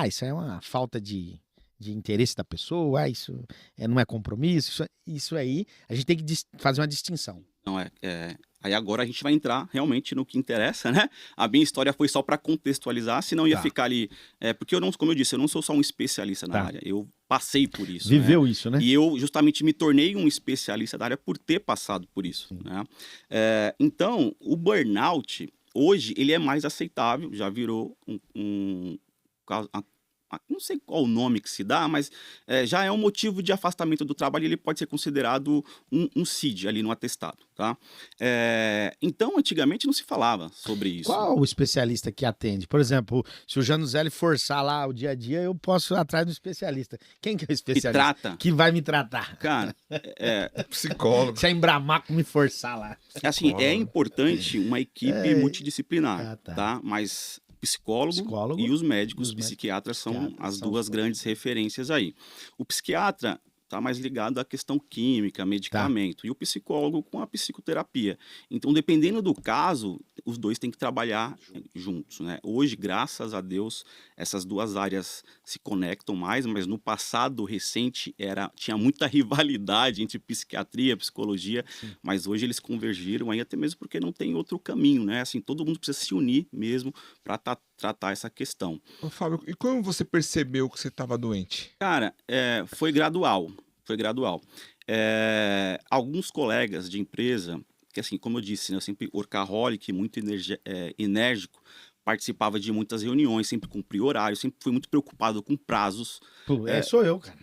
S1: isso é uma falta de interesse da pessoa, isso não é compromisso, isso aí, a gente tem que fazer uma distinção.
S3: Não aí agora a gente vai entrar realmente no que interessa, né? A minha história foi só para contextualizar, senão ia ficar ali, porque como eu disse, eu não sou só um especialista na área, eu passei por isso.
S1: Viveu isso, né?
S3: E eu justamente me tornei um especialista da área por ter passado por isso, né? Então, o burnout, hoje, ele é mais aceitável, já virou não sei qual o nome que se dá, mas já é um motivo de afastamento do trabalho, ele pode ser considerado um CID ali no atestado, tá? Então, antigamente não se falava sobre isso.
S1: Qual o especialista que atende? Por exemplo, se o Januzelli forçar lá o dia a dia, eu posso ir atrás do especialista. Quem que é o especialista?
S3: Que trata.
S1: Que vai me tratar?
S3: Cara,
S2: psicólogo.
S1: Se a Embramaco me forçar lá.
S3: Assim, é importante uma equipe multidisciplinar,
S1: tá.
S3: tá? Mas psicólogo e os médicos, psiquiatras são as duas grandes referências aí. O psiquiatra está mais ligado à questão química, medicamento, e o psicólogo com a psicoterapia. Então, dependendo do caso, os dois têm que trabalhar juntos, né? Hoje, graças a Deus, essas duas áreas se conectam mais, mas no passado recente tinha muita rivalidade entre psiquiatria e psicologia, mas hoje eles convergiram aí, até mesmo porque não tem outro caminho, né? Assim, todo mundo precisa se unir mesmo para tratar essa questão.
S2: Ô, Fábio, e como você percebeu que você estava doente?
S3: Cara, foi gradual. Alguns colegas de empresa que assim, como eu disse, né, eu sempre workaholic, muito enérgico, participava de muitas reuniões, sempre cumpri horário, sempre fui muito preocupado com prazos.
S1: Pô, sou eu, cara.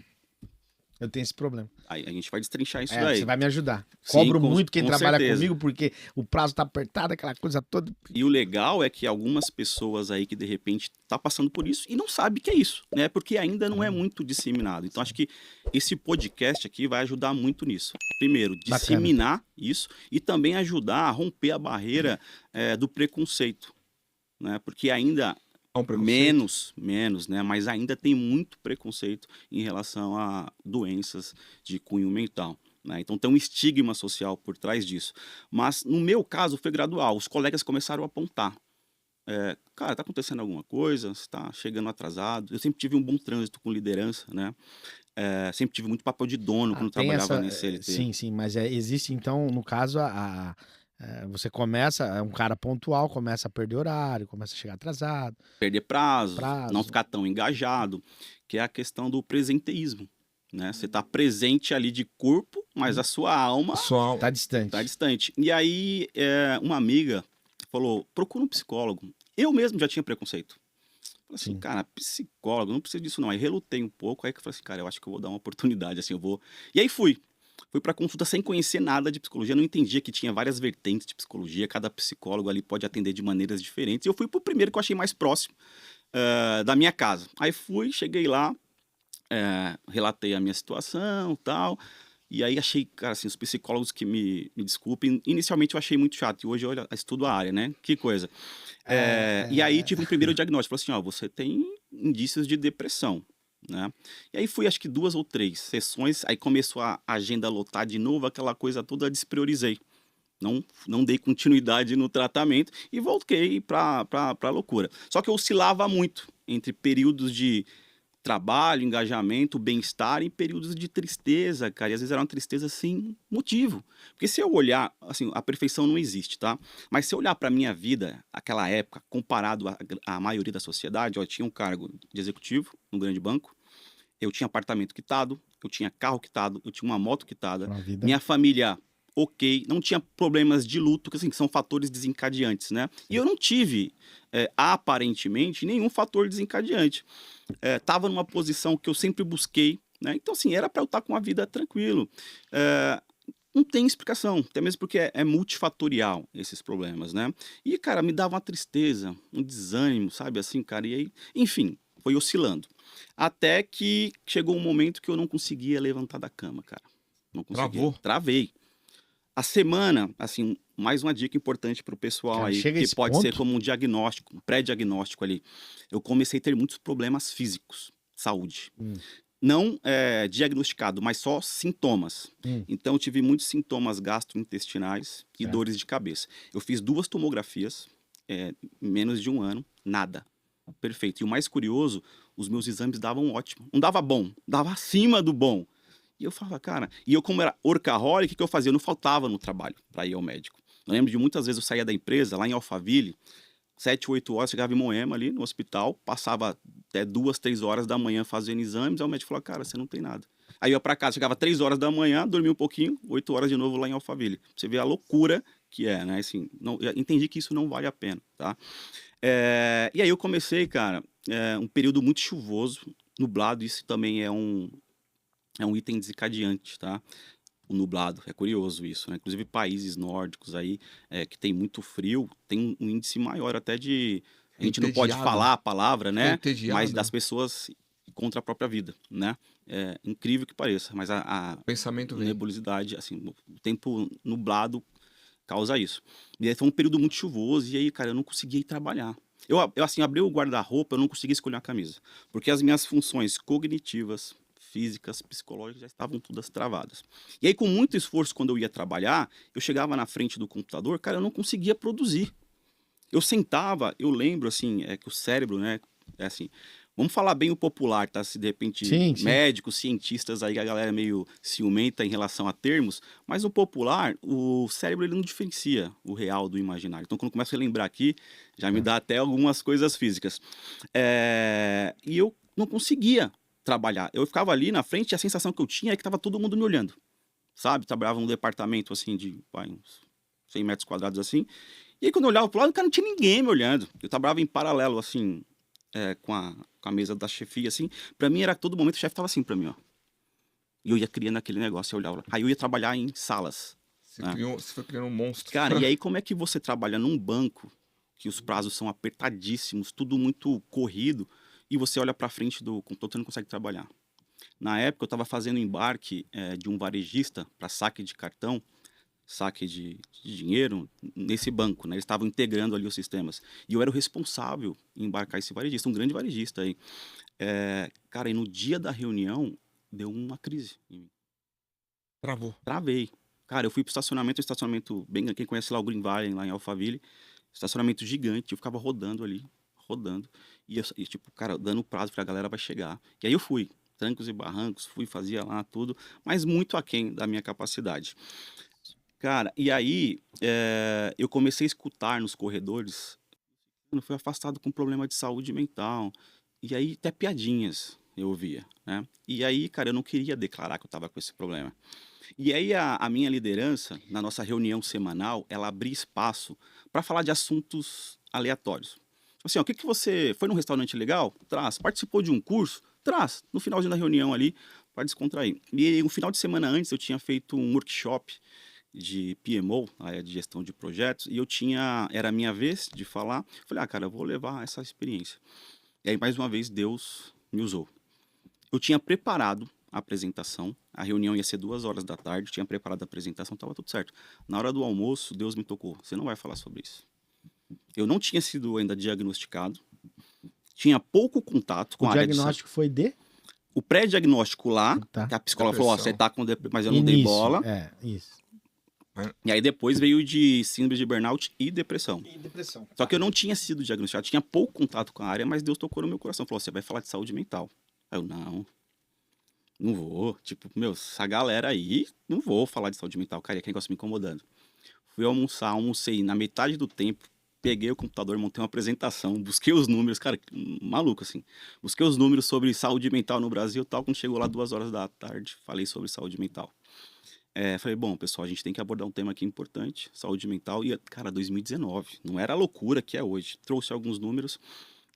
S1: Eu tenho esse problema.
S3: Aí a gente vai destrinchar isso
S1: Você
S3: daí.
S1: vai me ajudar.
S3: Sim,
S1: Cobro muito quem
S3: com
S1: trabalha
S3: certeza.
S1: comigo, porque o prazo tá apertado, aquela coisa toda.
S3: E o legal é que algumas pessoas aí que de repente tá passando por isso e não sabe que é isso, né? Porque ainda não é muito disseminado. Então acho que esse podcast aqui vai ajudar muito nisso. Primeiro, disseminar isso e também ajudar a romper a barreira do preconceito, né? Porque ainda menos, né? Mas ainda tem muito preconceito em relação a doenças de cunho mental. Né? Então tem um estigma social por trás disso. Mas no meu caso foi gradual. Os colegas começaram a apontar. Cara, tá acontecendo alguma coisa? Você tá chegando atrasado? Eu sempre tive um bom trânsito com liderança, né? Sempre tive muito papel de dono quando trabalhava nesse CLT.
S1: Sim, mas existe então, no caso, você começa, é um cara pontual, começa a perder horário, começa a chegar atrasado.
S3: Perder prazo, não ficar tão engajado, que é a questão do presenteísmo. Né? Você tá presente ali de corpo, mas a sua alma
S1: tá distante.
S3: Tá distante. E aí, uma amiga falou, procura um psicólogo. Eu mesmo já tinha preconceito. Falei assim, cara, psicólogo, não precisa disso não. Aí relutei um pouco, aí que eu falei assim, cara, eu acho que eu vou dar uma oportunidade, assim, eu vou... E aí fui pra consulta sem conhecer nada de psicologia, não entendia que tinha várias vertentes de psicologia, cada psicólogo ali pode atender de maneiras diferentes. E eu fui pro primeiro que eu achei mais próximo da minha casa. Aí cheguei lá, relatei a minha situação e tal, e aí achei, cara, assim, os psicólogos que me desculpem, inicialmente eu achei muito chato, e hoje eu estudo a área, né? Que coisa. E aí tive um primeiro diagnóstico, falou assim, ó, você tem indícios de depressão, né? E aí fui, acho que 2 ou 3 sessões, aí começou a agenda lotar de novo, aquela coisa toda, despriorizei. Não dei continuidade no tratamento e voltei pra loucura. Só que eu oscilava muito entre períodos de trabalho, engajamento, bem-estar, em períodos de tristeza, cara. E às vezes era uma tristeza sem motivo. Porque se eu olhar, assim, a perfeição não existe, tá? Mas se eu olhar pra minha vida, aquela época, comparado à maioria da sociedade, ó, eu tinha um cargo de executivo num grande banco, eu tinha apartamento quitado, eu tinha carro quitado, eu tinha uma moto quitada, minha família ok, não tinha problemas de luto, que, assim, que são fatores desencadeantes, né? E eu não tive, aparentemente, nenhum fator desencadeante. Tava numa posição que eu sempre busquei, né? Então, assim, era para eu estar com a vida tranquilo. Não tem explicação, até mesmo porque é multifatorial esses problemas, né? E, cara, me dava uma tristeza, um desânimo, sabe? Assim, cara, e aí, enfim, foi oscilando. Até que chegou um momento que eu não conseguia levantar da cama, cara. Não conseguia.
S2: Travou?
S3: Travei. A semana, assim, mais uma dica importante para o pessoal, cara, aí, que pode ser como um diagnóstico, um pré-diagnóstico ali. Eu comecei a ter muitos problemas físicos, saúde. Não diagnosticado, mas só sintomas. Então, eu tive muitos sintomas gastrointestinais e dores de cabeça. Eu fiz 2 tomografias, em menos de 1 ano, nada. Perfeito. E o mais curioso, os meus exames davam ótimo. Não dava bom, dava acima do bom. E eu falava, cara... E eu, como era workaholic, o que eu fazia? Eu não faltava no trabalho para ir ao médico. Eu lembro de muitas vezes eu saía da empresa, lá em Alphaville, 7, 8 horas, chegava em Moema ali no hospital, passava até 2, 3 horas da manhã fazendo exames, aí o médico falou, cara, você não tem nada. Aí eu ia pra casa, chegava 3 horas da manhã, dormia um pouquinho, 8 horas de novo lá em Alphaville. Você vê a loucura que é, né? Assim, eu entendi que isso não vale a pena, tá? E aí eu comecei, cara, um período muito chuvoso, nublado, isso também é um item desencadeante, tá? O nublado, é curioso isso, né? Inclusive países nórdicos aí, que tem muito frio, tem um índice maior até de... A gente não pode falar a palavra, né? Mas das pessoas contra a própria vida, né? É incrível que pareça, mas a
S2: pensamento
S3: nebulosidade, assim, o tempo nublado causa isso. E aí foi um período muito chuvoso, e aí, cara, eu não conseguia ir trabalhar. Eu assim, abri o guarda-roupa, eu não conseguia escolher uma camisa. Porque as minhas funções cognitivas, físicas, psicológicas já estavam todas travadas. E aí, com muito esforço, quando eu ia trabalhar, eu chegava na frente do computador, cara, eu não conseguia produzir. Eu sentava, eu lembro, assim, que o cérebro, né, assim... Vamos falar bem o popular, tá? Se de repente médicos, cientistas, aí a galera é meio ciumenta em relação a termos, mas no popular, o cérebro ele não diferencia o real do imaginário. Então, quando eu começo a lembrar aqui, já me dá até algumas coisas físicas. E eu não conseguia trabalhar. Eu ficava ali na frente e a sensação que eu tinha é que estava todo mundo me olhando, sabe? Trabalhava num departamento, assim, de uns 100 metros quadrados assim. E aí, quando eu olhava pro lado, cara, não tinha ninguém me olhando. Eu trabalhava em paralelo, assim, com a mesa da chefia, assim. Pra mim, era todo momento, o chefe tava assim pra mim, ó. E eu ia criando aquele negócio, eu olhava. Aí eu ia trabalhar em salas.
S2: Você foi criando um monstro.
S3: Cara, e aí como é que você trabalha num banco, que os prazos são apertadíssimos, tudo muito corrido, e você olha pra frente do computador e não consegue trabalhar? Na época, eu estava fazendo embarque de um varejista para saque de cartão, saque de dinheiro nesse banco, né? Eles estavam integrando ali os sistemas. E eu era o responsável em embarcar esse varejista, um grande varejista aí. Cara, e no dia da reunião, deu uma crise em mim.
S2: Travou.
S3: Travei. Cara, eu fui pro estacionamento bem grande. Quem conhece lá o Green Valley, lá em Alphaville, estacionamento gigante. Eu ficava rodando ali, rodando. E tipo, cara, dando prazo pra galera vai chegar. E aí eu fui. Trancos e barrancos, fazia lá tudo, mas muito aquém da minha capacidade. Cara, e aí eu comecei a escutar nos corredores, eu fui afastado com problema de saúde mental, e aí até piadinhas eu ouvia, né? E aí, cara, eu não queria declarar que eu estava com esse problema. E aí a minha liderança, na nossa reunião semanal, ela abria espaço para falar de assuntos aleatórios. Assim, ó, o que você foi num restaurante legal? Traz. Participou de um curso? Traz. No finalzinho da reunião ali, para descontrair. E um final de semana antes eu tinha feito um workshop de PMO, área de gestão de projetos, e era a minha vez de falar. Falei, cara, eu vou levar essa experiência. E aí, mais uma vez, Deus me usou. Eu tinha preparado a apresentação, a reunião ia ser 2h da tarde, tinha preparado a apresentação, estava tudo certo. Na hora do almoço, Deus me tocou. Você não vai falar sobre isso. Eu não tinha sido ainda diagnosticado, tinha pouco contato com a área de...
S1: O diagnóstico foi de?
S3: O pré-diagnóstico lá, que a psicóloga falou, você tá com depressão, mas eu não dei bola.
S1: Isso.
S3: E aí depois veio de síndrome de burnout e depressão. Só que eu não tinha sido diagnosticado, tinha pouco contato com a área, mas Deus tocou no meu coração. Falou, você vai falar de saúde mental. Aí eu, não vou. Tipo, essa galera aí, não vou falar de saúde mental. Cara, é que negócio me incomodando. Fui almocei na metade do tempo, peguei o computador, montei uma apresentação, busquei os números, cara, maluco assim. Busquei os números sobre saúde mental no Brasil e tal. Quando chegou lá 2h da tarde, falei sobre saúde mental. Falei, bom, pessoal, a gente tem que abordar um tema aqui importante, saúde mental. E, cara, 2019, não era a loucura que é hoje. Trouxe alguns números.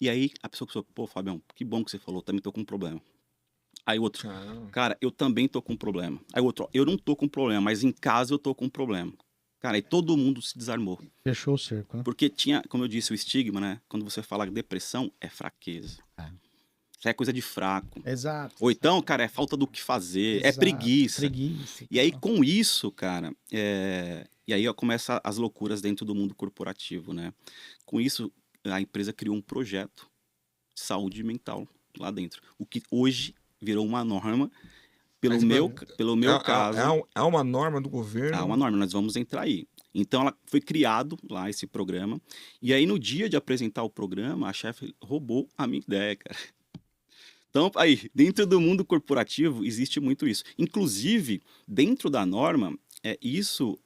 S3: E aí a pessoa pensou, pô, Fabião, que bom que você falou, também tô com um problema. Aí o outro, cara, eu também tô com um problema. Aí o outro, eu não tô com um problema, mas em casa eu tô com um problema. Cara, aí todo mundo se desarmou.
S1: Fechou o cerco, né?
S3: Porque tinha, como eu disse, o estigma, né? Quando você fala que depressão, é fraqueza. Isso é coisa de fraco.
S1: Exato.
S3: Ou então, cara, é falta do que fazer,
S1: Exato.
S3: é preguiça.
S1: Preguiça.
S3: E aí, com isso, cara, e aí começa as loucuras dentro do mundo corporativo, né? Com isso, a empresa criou um projeto de saúde mental lá dentro. O que hoje virou uma norma. Pelo meu caso...
S2: É uma norma do governo?
S3: É uma norma, nós vamos entrar aí. Então, ela foi criado lá esse programa. E aí, no dia de apresentar o programa, a chefe roubou a minha ideia, cara. Então, aí, dentro do mundo corporativo, existe muito isso. Inclusive, dentro da norma, isso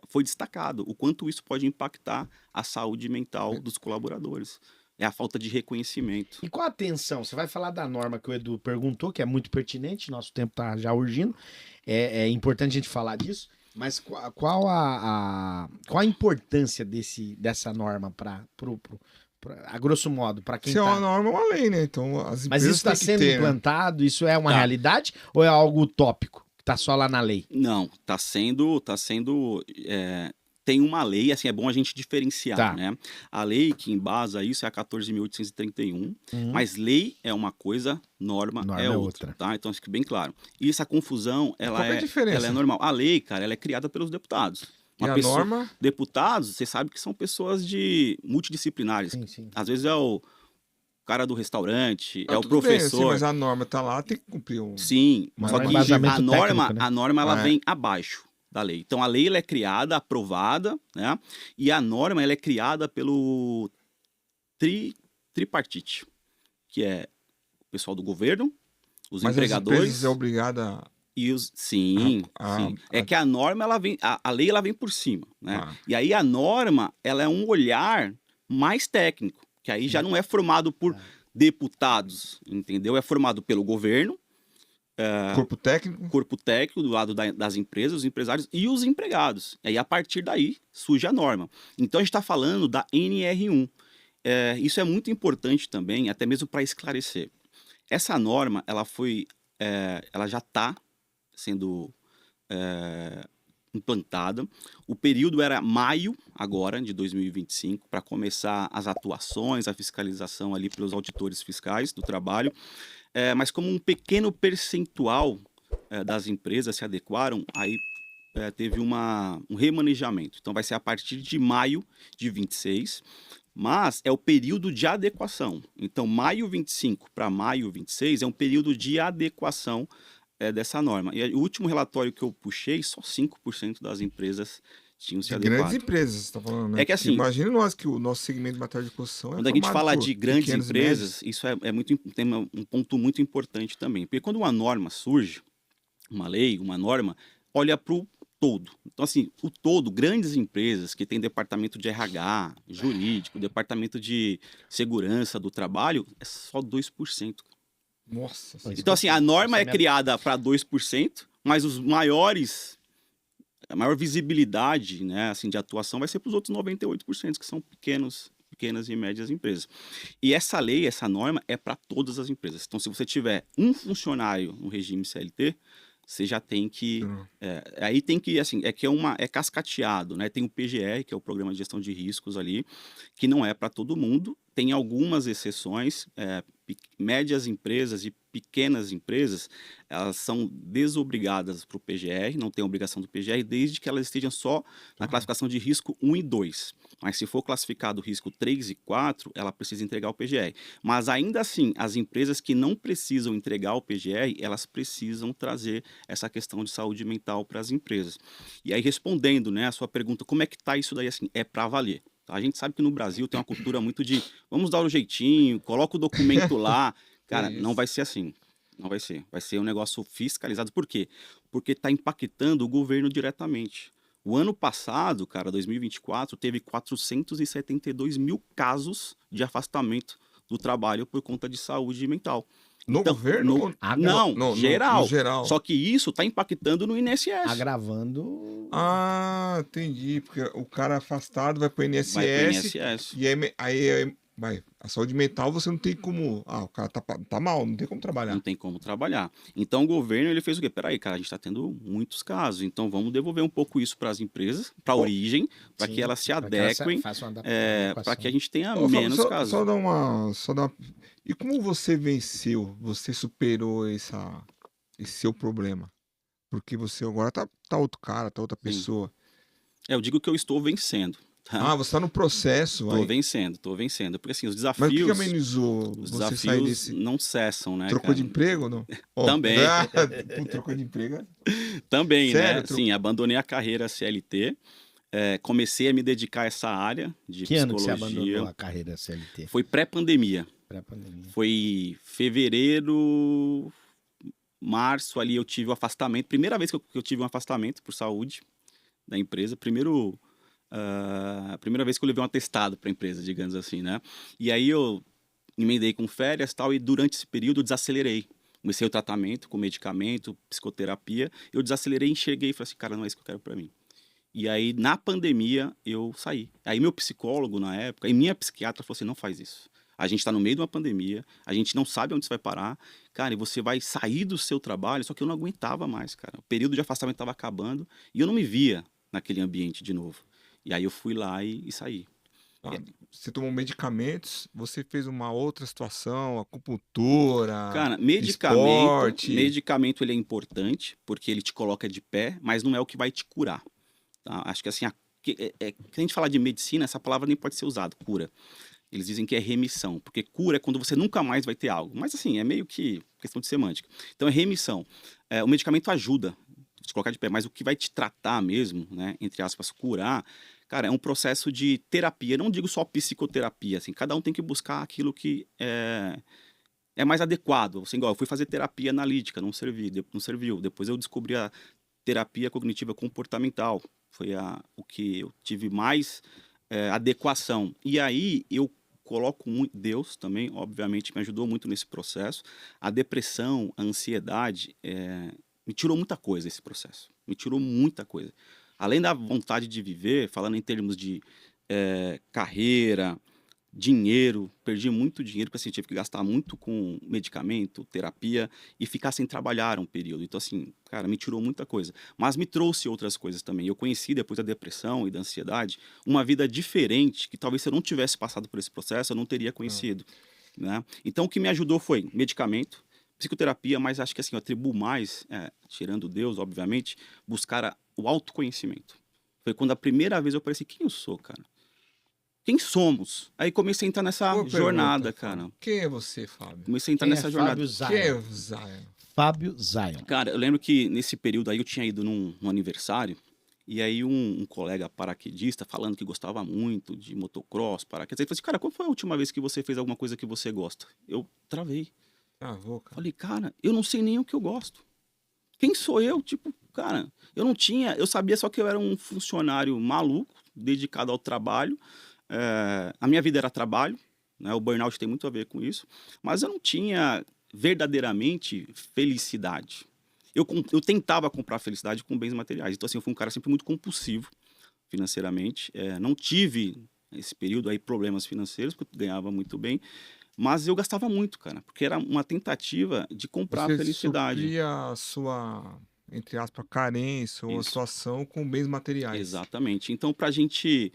S3: foi destacado. O quanto isso pode impactar a saúde mental dos colaboradores. É a falta de reconhecimento.
S1: E qual a tensão? Você vai falar da norma que o Edu perguntou, que é muito pertinente, nosso tempo está já urgindo. É importante a gente falar disso, mas qual a importância dessa norma a grosso modo, para quem
S2: Se é uma norma, é uma lei, né? Então, as empresas
S1: Mas isso está sendo implantado? Isso é uma realidade ou é algo utópico? Que está só lá na lei?
S3: Não, está sendo tem uma lei, assim, é bom a gente diferenciar, né? A lei que embasa isso é a 14.831, mas lei é uma coisa, norma é outra, tá? Então, isso fica bem claro. E essa confusão, ela é normal. A lei, cara, ela é criada pelos deputados.
S2: Norma?
S3: Deputados, você sabe que são pessoas multidisciplinares.
S1: Sim.
S3: Às vezes é o cara do restaurante, é o professor.
S2: Bem, mas a norma tá lá, tem que cumprir um...
S3: Sim,
S1: mas
S3: só que a norma ela vem abaixo da lei. Então, a lei ela é criada, aprovada, né? E a norma ela é criada pelo tripartite, que é o pessoal do governo, os empregadores...
S2: Mas as empresas é obrigada...
S3: Sim. É que a norma, ela vem, a lei ela vem por cima, né? E aí a norma, ela é um olhar mais técnico, que aí já não é formado por deputados, entendeu? É formado pelo governo,
S2: Corpo técnico?
S3: corpo técnico do lado das empresas, os empresários e os empregados. E aí, a partir daí, surge a norma. Então, a gente está falando da NR1. Isso é muito importante também, até mesmo para esclarecer. Essa norma, ela já está sendo implantada. O período era maio, agora, de 2025, para começar as atuações, a fiscalização ali pelos auditores fiscais do trabalho. Mas como um pequeno percentual das empresas se adequaram, aí teve um remanejamento. Então, vai ser a partir de maio de 26, mas é o período de adequação. Então, maio 25 para maio 26 é um período de adequação dessa norma. E o último relatório que eu puxei, só 5% das empresas tinham se adequado.
S2: Grandes empresas, você está falando, né?
S3: É que assim,
S2: imagina nós que o nosso segmento de material de construção
S3: quando a gente fala de grandes
S2: pequenos e
S3: empresas, isso tem um ponto muito importante também. Porque quando uma norma surge, uma lei, uma norma, olha para o todo. Então, assim, o todo, grandes empresas que têm departamento de RH, jurídico, departamento de segurança do trabalho, é só 2%.
S2: Nossa.
S3: Então, assim, a norma é criada para 2%, mas a maior visibilidade, né, assim, de atuação vai ser para os outros 98%, que são pequenas e médias empresas. E essa lei, essa norma, é para todas as empresas. Então, se você tiver um funcionário no regime CLT, você já tem que... aí tem que, assim, é cascateado, né? Tem o PGR, que é o Programa de Gestão de Riscos ali, que não é para todo mundo. Tem algumas exceções, médias empresas e pequenas empresas, elas são desobrigadas para o PGR, não tem obrigação do PGR, desde que elas estejam só na classificação de risco 1 e 2. Mas se for classificado risco 3 e 4, ela precisa entregar o PGR. Mas ainda assim, as empresas que não precisam entregar o PGR, elas precisam trazer essa questão de saúde mental para as empresas. E aí, respondendo, né, a sua pergunta, como é que está isso daí? Assim, é para valer. A gente sabe que no Brasil tem uma cultura muito de vamos dar um jeitinho, coloca o documento lá. Cara, não vai ser assim. Não vai ser. Vai ser um negócio fiscalizado. Por quê? Porque está impactando o governo diretamente. O ano passado, cara, 2024, teve 472 mil casos de afastamento do trabalho por conta de saúde mental.
S2: No governo?
S3: Não, geral.
S2: No geral.
S3: Só que isso está impactando no INSS.
S1: Agravando.
S2: Ah, entendi. Porque o cara afastado vai pro INSS.
S3: Vai pro INSS.
S2: E aí a saúde mental você não tem como. Ah, o cara tá mal, não tem como trabalhar.
S3: Não tem como trabalhar. Então o governo ele fez o quê? Peraí, cara, a gente está tendo muitos casos. Então vamos devolver um pouco isso para as empresas, para a origem, para que elas se adequem, para que a gente tenha menos casos.
S2: Só dar uma. E como você venceu, você superou esse seu problema? Porque você agora tá outro cara, tá outra pessoa.
S3: Eu digo que eu estou vencendo.
S2: Tá? Ah, você tá no processo.
S3: Tô vencendo. Porque assim, os desafios...
S2: Mas o que amenizou
S3: os
S2: você
S3: desafios
S2: sair desse...
S3: não cessam, né,
S2: Trocou
S3: cara?
S2: de emprego ou não?
S3: Também.
S2: Trocou de emprego?
S3: Também,
S2: sério,
S3: né? Sim, abandonei a carreira CLT. Comecei a me dedicar a essa área de
S1: que
S3: psicologia.
S1: ano que você abandonou a carreira CLT?
S3: Foi pré-pandemia. Foi fevereiro, março ali eu tive o afastamento. Primeira vez que eu tive um afastamento por saúde da empresa. Primeira vez que eu levei um atestado para a empresa, digamos assim, né? E aí eu emendei com férias e tal, e durante esse período eu desacelerei. Comecei o tratamento com medicamento, psicoterapia. Eu desacelerei, enxerguei e falei assim, cara, não é isso que eu quero para mim. E aí, na pandemia, eu saí. Aí meu psicólogo, na época, e minha psiquiatra falou assim, não faz isso. A gente está no meio de uma pandemia, a gente não sabe onde isso vai parar. Cara, e você vai sair do seu trabalho, só que eu não aguentava mais, cara. O período de afastamento estava acabando e eu não me via naquele ambiente de novo. E aí eu fui lá e saí.
S2: Você tomou medicamentos, você fez uma outra situação, acupuntura,
S3: cara,
S2: esporte.
S3: Medicamento ele é importante, porque ele te coloca de pé, mas não é o que vai te curar. Tá? Acho que assim, que a gente fala de medicina, essa palavra nem pode ser usada, cura. Eles dizem que é remissão, porque cura é quando você nunca mais vai ter algo. Mas assim, é meio que questão de semântica. Então é remissão. O medicamento ajuda a te colocar de pé, mas o que vai te tratar mesmo, né, entre aspas, curar, cara, é um processo de terapia. Não digo só psicoterapia, assim, cada um tem que buscar aquilo que é mais adequado. Assim, igual, eu fui fazer terapia analítica, não serviu. Depois eu descobri a terapia cognitiva comportamental. Foi o que eu tive mais adequação. E aí eu coloco muito Deus também, obviamente, me ajudou muito nesse processo. A depressão, a ansiedade, me tirou muita coisa esse processo. Me tirou muita coisa. Além da vontade de viver, falando em termos de carreira, dinheiro, perdi muito dinheiro, porque assim, tive que gastar muito com medicamento, terapia e ficar sem trabalhar um período. Então, assim, cara, me tirou muita coisa. Mas me trouxe outras coisas também. Eu conheci, depois da depressão e da ansiedade, uma vida diferente que talvez se eu não tivesse passado por esse processo, eu não teria conhecido. Né? Então, o que me ajudou foi medicamento, psicoterapia, mas acho que assim, eu atribuo mais, tirando Deus, obviamente, buscar o autoconhecimento. Foi quando a primeira vez eu pensei, quem eu sou, cara? Quem somos? Aí comecei a entrar nessa jornada, cara.
S2: Quem é você, Fábio?
S3: Comecei a entrar nessa jornada.
S2: Quem é o Zion?
S1: Fábio Zion.
S3: Cara, eu lembro que nesse período aí eu tinha ido num aniversário, e aí um colega paraquedista falando que gostava muito de motocross, paraquedista, ele falou assim, cara, qual foi a última vez que você fez alguma coisa que você gosta? Eu travei.
S2: Travou, cara.
S3: Falei, cara, eu não sei nem o que eu gosto. Quem sou eu? Tipo, cara, eu sabia só que eu era um funcionário maluco, dedicado ao trabalho. A minha vida era trabalho, né? O burnout tem muito a ver com isso, mas eu não tinha verdadeiramente felicidade. Eu tentava comprar felicidade com bens materiais, então assim, eu fui um cara sempre muito compulsivo financeiramente, não tive esse período aí problemas financeiros, porque eu ganhava muito bem, mas eu gastava muito, cara, porque era uma tentativa de comprar
S2: Você
S3: felicidade.
S2: supria a sua, entre aspas, carência ou a
S3: Isso.
S2: situação com bens materiais.
S3: Exatamente. Então, pra gente...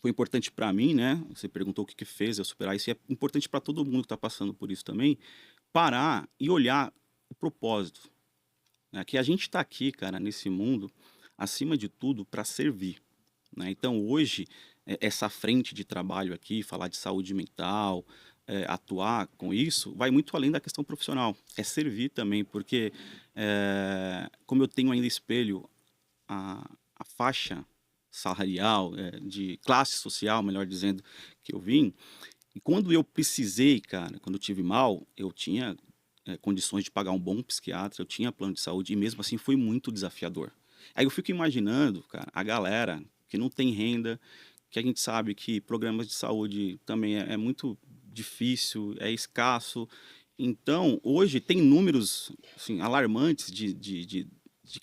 S3: foi importante para mim, né? Você perguntou o que fez eu superar isso. E é importante para todo mundo que está passando por isso também, parar e olhar o propósito. Né? Que a gente está aqui, cara, nesse mundo, acima de tudo, para servir. Né? Então, hoje, essa frente de trabalho aqui, falar de saúde mental, atuar com isso, vai muito além da questão profissional. É servir também, porque, como eu tenho ainda espelho a faixa salarial, de classe social, melhor dizendo, que eu vim. E quando eu precisei, cara, quando eu tive mal, eu tinha condições de pagar um bom psiquiatra, eu tinha plano de saúde e mesmo assim foi muito desafiador. Aí eu fico imaginando, cara, a galera que não tem renda, que a gente sabe que programas de saúde também é muito difícil, é escasso. Então, hoje tem números assim, alarmantes de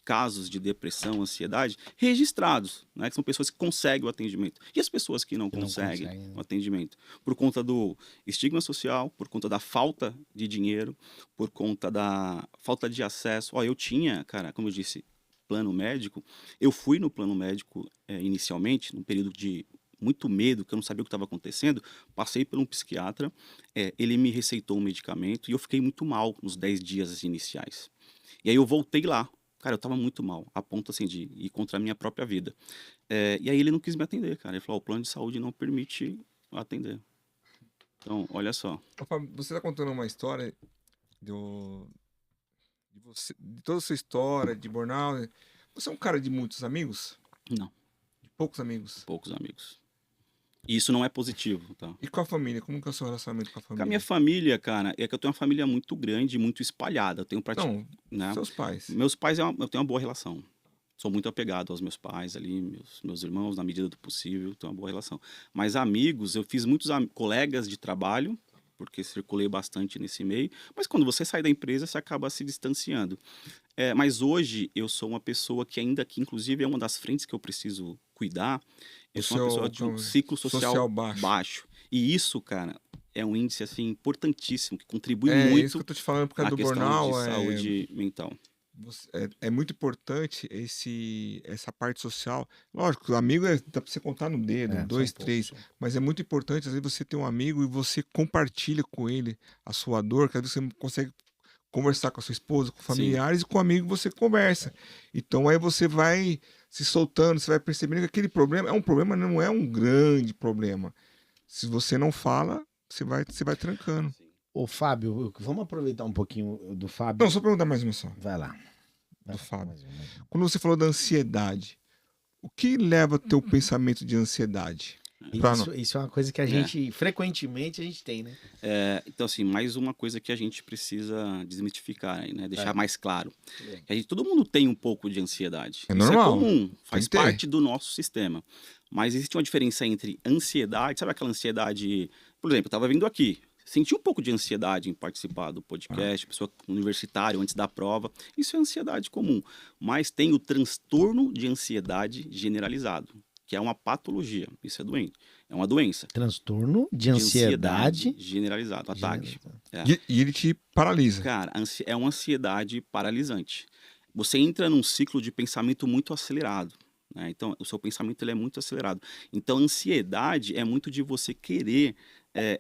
S3: casos de depressão, ansiedade registrados, né? Que são pessoas que conseguem o atendimento. E as pessoas que não conseguem o atendimento? Por conta do estigma social, por conta da falta de dinheiro, por conta da falta de acesso. Eu tinha, cara, como eu disse, plano médico. Eu fui no plano médico inicialmente, num período de muito medo, que eu não sabia o que estava acontecendo. Passei por um psiquiatra, ele me receitou um medicamento e eu fiquei muito mal nos 10 dias iniciais. E aí eu voltei lá. Cara, eu tava muito mal, a ponto assim de ir contra a minha própria vida. E aí ele não quis me atender, cara. Ele falou, o plano de saúde não permite atender. Então, olha só.
S2: Fábio, você tá contando uma história de toda a sua história de burnout. Você é um cara de muitos amigos?
S3: Não.
S2: De poucos amigos?
S3: Poucos amigos. E isso não é positivo, tá?
S2: E com a família? Como que é o seu relacionamento com a família?
S3: Com a minha família, cara, é que eu tenho uma família muito grande, muito espalhada. Eu tenho
S2: Não, seus pais.
S3: Meus pais, eu tenho uma boa relação. Sou muito apegado aos meus pais ali, meus irmãos, na medida do possível, tenho uma boa relação. Mas amigos, eu fiz muitos colegas de trabalho, porque circulei bastante nesse meio. Mas quando você sai da empresa, você acaba se distanciando. Mas hoje, eu sou uma pessoa que ainda que, inclusive, é uma das frentes que eu preciso cuidar. Eu sou uma pessoa de um ciclo social baixo. E isso, cara, é um índice assim importantíssimo que contribui muito.
S2: É isso que eu tô te falando por causa do burnout,
S3: de saúde mental.
S2: É muito importante essa parte social. Lógico, o amigo dá pra você contar no dedo, 2, 3. Mas é muito importante, às vezes, você ter um amigo e você compartilha com ele a sua dor, que às vezes você não consegue conversar com a sua esposa, com familiares, e com o amigo você conversa. Então aí você vai se soltando, você vai percebendo que aquele problema é um problema, não é um grande problema. Se você não fala, você vai trancando.
S1: Ô, Fábio, vamos aproveitar um pouquinho do Fábio.
S2: Não, só perguntar mais uma só.
S1: Vai lá.
S2: Do Fábio. Quando você falou da ansiedade, o que leva teu pensamento de ansiedade?
S1: Isso é uma coisa que a gente, frequentemente, a gente tem, né?
S3: Então, assim, mais uma coisa que a gente precisa desmitificar, né? Deixar mais claro. Todo mundo tem um pouco de ansiedade.
S2: É normal.
S3: Isso é comum, faz parte do nosso sistema. Mas existe uma diferença entre ansiedade, sabe aquela ansiedade, por exemplo, eu estava vindo aqui, senti um pouco de ansiedade em participar do podcast, pessoa universitária antes da prova, isso é ansiedade comum, mas tem o transtorno de ansiedade generalizado, que é uma patologia, isso é doente, é uma doença.
S1: Transtorno de ansiedade
S3: generalizado, ataque. É.
S2: E ele te paralisa.
S3: Cara, é uma ansiedade paralisante. Você entra num ciclo de pensamento muito acelerado. Né? Então, o seu pensamento ele é muito acelerado. Então, a ansiedade é muito de você querer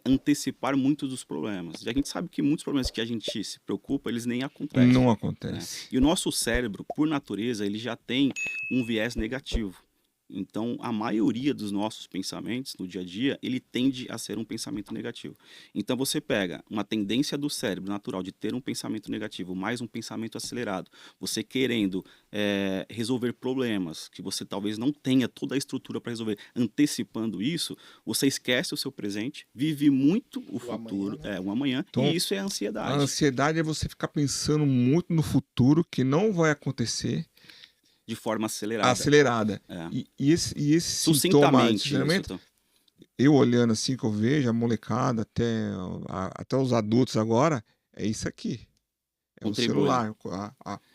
S3: antecipar muitos dos problemas. E a gente sabe que muitos problemas que a gente se preocupa, eles nem acontecem.
S2: Não
S3: Né?
S2: acontece.
S3: E o nosso cérebro, por natureza, ele já tem um viés negativo. Então, a maioria dos nossos pensamentos no dia a dia, ele tende a ser um pensamento negativo. Então, você pega uma tendência do cérebro natural de ter um pensamento negativo, mais um pensamento acelerado, você querendo resolver problemas que você talvez não tenha toda a estrutura para resolver, antecipando isso, você esquece o seu presente, vive muito o futuro,
S1: amanhã, né?
S3: o amanhã,
S2: Então,
S3: e isso é ansiedade.
S2: A ansiedade é você ficar pensando muito no futuro que não vai acontecer.
S3: De forma acelerada.
S2: Acelerada.
S3: É.
S2: E esse sintoma,
S3: Sucintamente,
S2: sinceramente, eu olhando assim que eu vejo, a molecada, até os adultos agora, é isso aqui. É
S3: Contribui.
S2: o celular.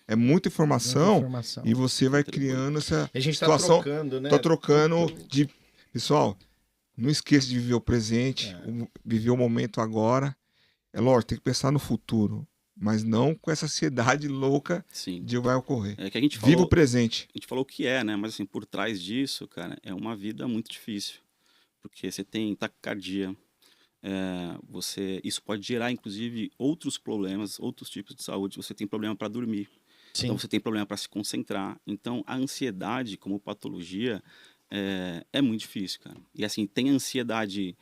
S2: É muita informação, e você vai
S3: Contribui.
S2: criando essa
S1: A gente tá
S2: situação.
S1: trocando, né?
S2: Tô trocando de... Pessoal, não esqueça de viver o presente, viver o momento agora. É lógico, tem que pensar no futuro. Mas não com essa ansiedade louca
S3: Sim.
S2: de vai ocorrer.
S3: É que a gente falou,
S2: Viva o presente.
S3: A gente falou o que é, né? Mas assim, por trás disso, cara, é uma vida muito difícil. Porque você tem taquicardia, isso pode gerar, inclusive, outros problemas, outros tipos de saúde. Você tem problema para dormir.
S1: Sim.
S3: Então, você tem problema para se concentrar. Então, a ansiedade como patologia é muito difícil, cara. E assim, tem ansiedade...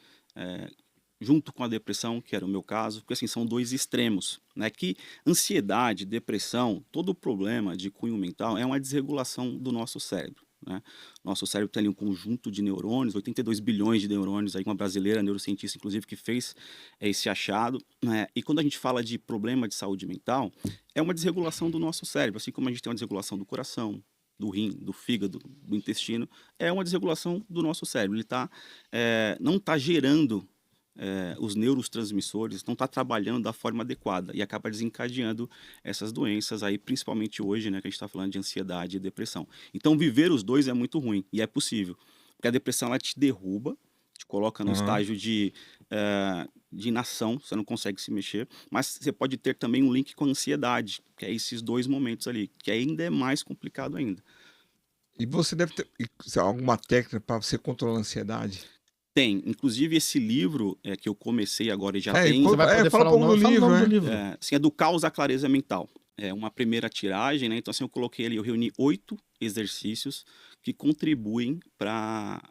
S3: junto com a depressão, que era o meu caso, porque assim, são dois extremos, né? Que ansiedade, depressão, todo problema de cunho mental é uma desregulação do nosso cérebro, né? Nosso cérebro tem ali um conjunto de neurônios, 82 bilhões de neurônios, aí uma brasileira neurocientista, inclusive, que fez esse achado, né? E quando a gente fala de problema de saúde mental, é uma desregulação do nosso cérebro, assim como a gente tem uma desregulação do coração, do rim, do fígado, do intestino, é uma desregulação do nosso cérebro. Ele não está gerando os neurotransmissores, não está trabalhando da forma adequada e acaba desencadeando essas doenças aí, principalmente hoje, né, que a gente está falando de ansiedade e depressão. Então, viver os dois é muito ruim e é possível, porque a depressão ela te derruba, te coloca no estágio de inação, você não consegue se mexer, mas você pode ter também um link com a ansiedade, que é esses dois momentos ali, que ainda é mais complicado ainda.
S2: E você deve ter alguma técnica para você controlar a ansiedade?
S3: Tem, inclusive esse livro que eu comecei agora e já tem.
S1: Você vai poder falar o nome do livro.
S3: Assim, é do Caos à Clareza Mental. É uma primeira tiragem, né? Então assim, eu coloquei ali, eu reuni 8 exercícios que contribuem para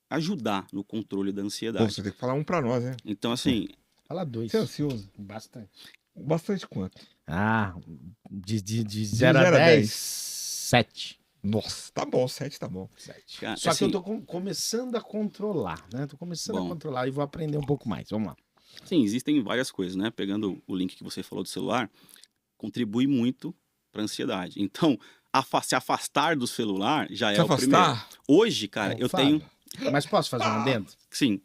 S3: ajudar no controle da ansiedade.
S2: Pô, você tem que falar um para nós, né?
S3: Então assim...
S1: Fala 2.
S2: Você é ansioso?
S1: Bastante.
S2: Bastante quanto?
S1: De 0 a 10, 7.
S2: Nossa, tá bom, 7 tá bom.
S1: 7.
S3: Cara,
S1: Só
S3: assim,
S1: que eu tô começando a controlar, né? Tô começando a controlar e vou aprender um pouco mais. Vamos lá.
S3: Sim, existem várias coisas, né? Pegando o link que você falou do celular, contribui muito para a ansiedade. Então, se afastar do celular já é o primeiro. Hoje, cara, eu tenho...
S1: Mas posso fazer um adendo?
S3: Sim.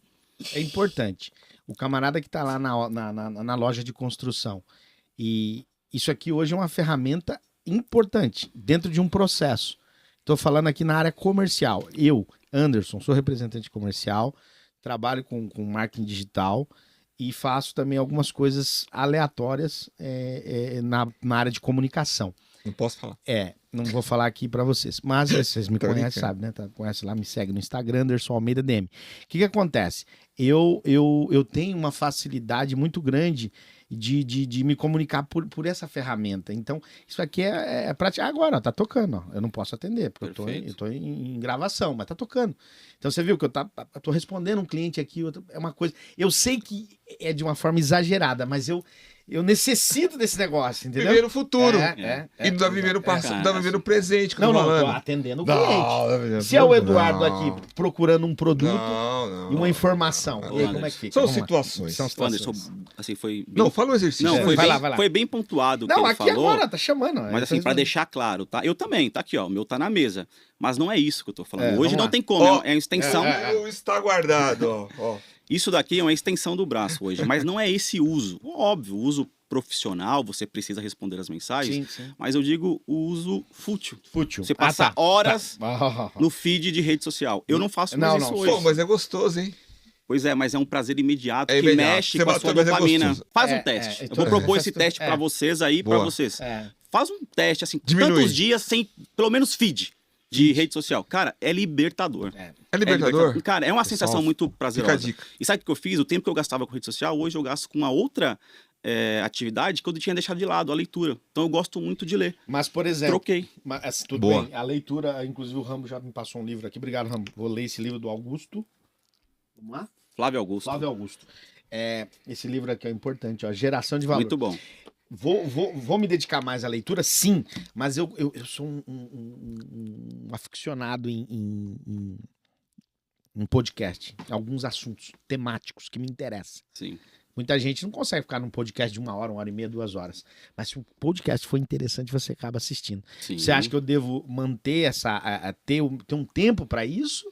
S1: É importante. O camarada que tá lá na loja de construção. E isso aqui hoje é uma ferramenta importante dentro de um processo. Estou falando aqui na área comercial. Eu, Anderson, sou representante comercial, trabalho com marketing digital e faço também algumas coisas aleatórias na área de comunicação.
S2: Não posso falar.
S1: Não vou falar aqui para vocês, mas vocês me conhecem, sabem, né? Conhece lá, me segue no Instagram, Anderson Almeida DM. O que acontece? Eu tenho uma facilidade muito grande de me comunicar por essa ferramenta. Então, isso aqui é prática. Agora, ó, tá tocando, ó. Eu não posso atender, porque eu tô em gravação, mas tá tocando. Então, você viu que eu tô respondendo um cliente aqui, é uma coisa... Eu sei que é de uma forma exagerada, mas eu eu necessito desse negócio, entendeu?
S2: Viver no futuro. E não tá vivendo o passado,
S3: cara,
S2: tá vivendo o presente. Que eu
S1: Não,
S2: tô
S1: não, eu tô
S2: falando.
S1: atendendo o
S2: Não,
S1: cliente. Se é o Eduardo
S2: não.
S1: aqui procurando um produto
S2: Não.
S1: e uma informação,
S2: Não,
S1: e aí como é que fica?
S2: São
S1: Vamos lá.
S2: situações.
S1: São
S3: Anderson,
S1: situações.
S3: assim, foi bem...
S2: Não, fala o exercício.
S3: Não, foi
S1: Vai
S3: bem,
S1: lá, vai lá.
S3: foi bem pontuado o que
S1: Não,
S3: ele
S1: aqui
S3: falou.
S1: agora, tá chamando.
S3: Mas assim, pra deixar claro, tá? Eu também, tá aqui, ó. O meu tá na mesa. Mas não é isso que eu tô falando. Hoje
S1: vamos
S3: não
S1: lá.
S3: tem como.
S2: Ó,
S3: é uma extensão.
S2: Está guardado, ó.
S3: Isso daqui é uma extensão do braço hoje. Mas não é esse uso. Óbvio, o uso profissional, você precisa responder as mensagens.
S1: Sim.
S3: Mas eu digo o uso fútil.
S1: Fútil.
S3: Você passar horas
S1: Tá.
S3: no feed de rede social. Eu não faço mais isso hoje.
S2: Pô, mas é gostoso, hein?
S3: Pois é, mas é um prazer imediato
S2: É
S3: que
S2: imediato.
S3: mexe
S2: Você
S3: com a
S2: matou,
S3: sua
S2: mas é
S3: dopamina.
S2: gostoso.
S3: Faz um
S1: É,
S3: teste.
S1: é,
S3: Eu vou
S1: então,
S3: propor
S1: faz
S3: esse
S1: tudo.
S3: teste pra vocês aí, pra
S2: Boa.
S3: vocês.
S1: É.
S3: Faz um teste, assim,
S2: Diminui.
S3: tantos dias sem, pelo menos, feed de rede social. Cara, é libertador.
S2: É libertador?
S3: Cara, é uma sensação muito
S2: Fica a
S3: prazerosa.
S2: dica.
S3: E sabe o que eu fiz? O tempo que eu gastava com rede social, hoje eu gasto com uma outra atividade que eu tinha deixado de lado, a leitura. Então eu gosto muito de ler.
S1: Mas, por exemplo,
S3: Troquei.
S1: tudo
S2: Boa.
S1: bem, a leitura, inclusive o Rambo já me passou um livro aqui. Obrigado, Rambo. Vou ler esse livro do Augusto. Vamos lá?
S3: Flávio Augusto.
S1: Flávio Augusto. Esse livro aqui é importante, ó, Geração de Valor.
S3: Muito bom.
S1: Vou me dedicar mais à leitura, sim, mas eu sou um aficionado em podcast, em alguns assuntos temáticos que me interessam.
S3: Sim.
S1: Muita gente não consegue ficar num podcast de 1 hora e meia, 2 horas. Mas se o podcast for interessante, você acaba assistindo.
S3: Sim.
S1: Você acha que eu devo manter ter um tempo para isso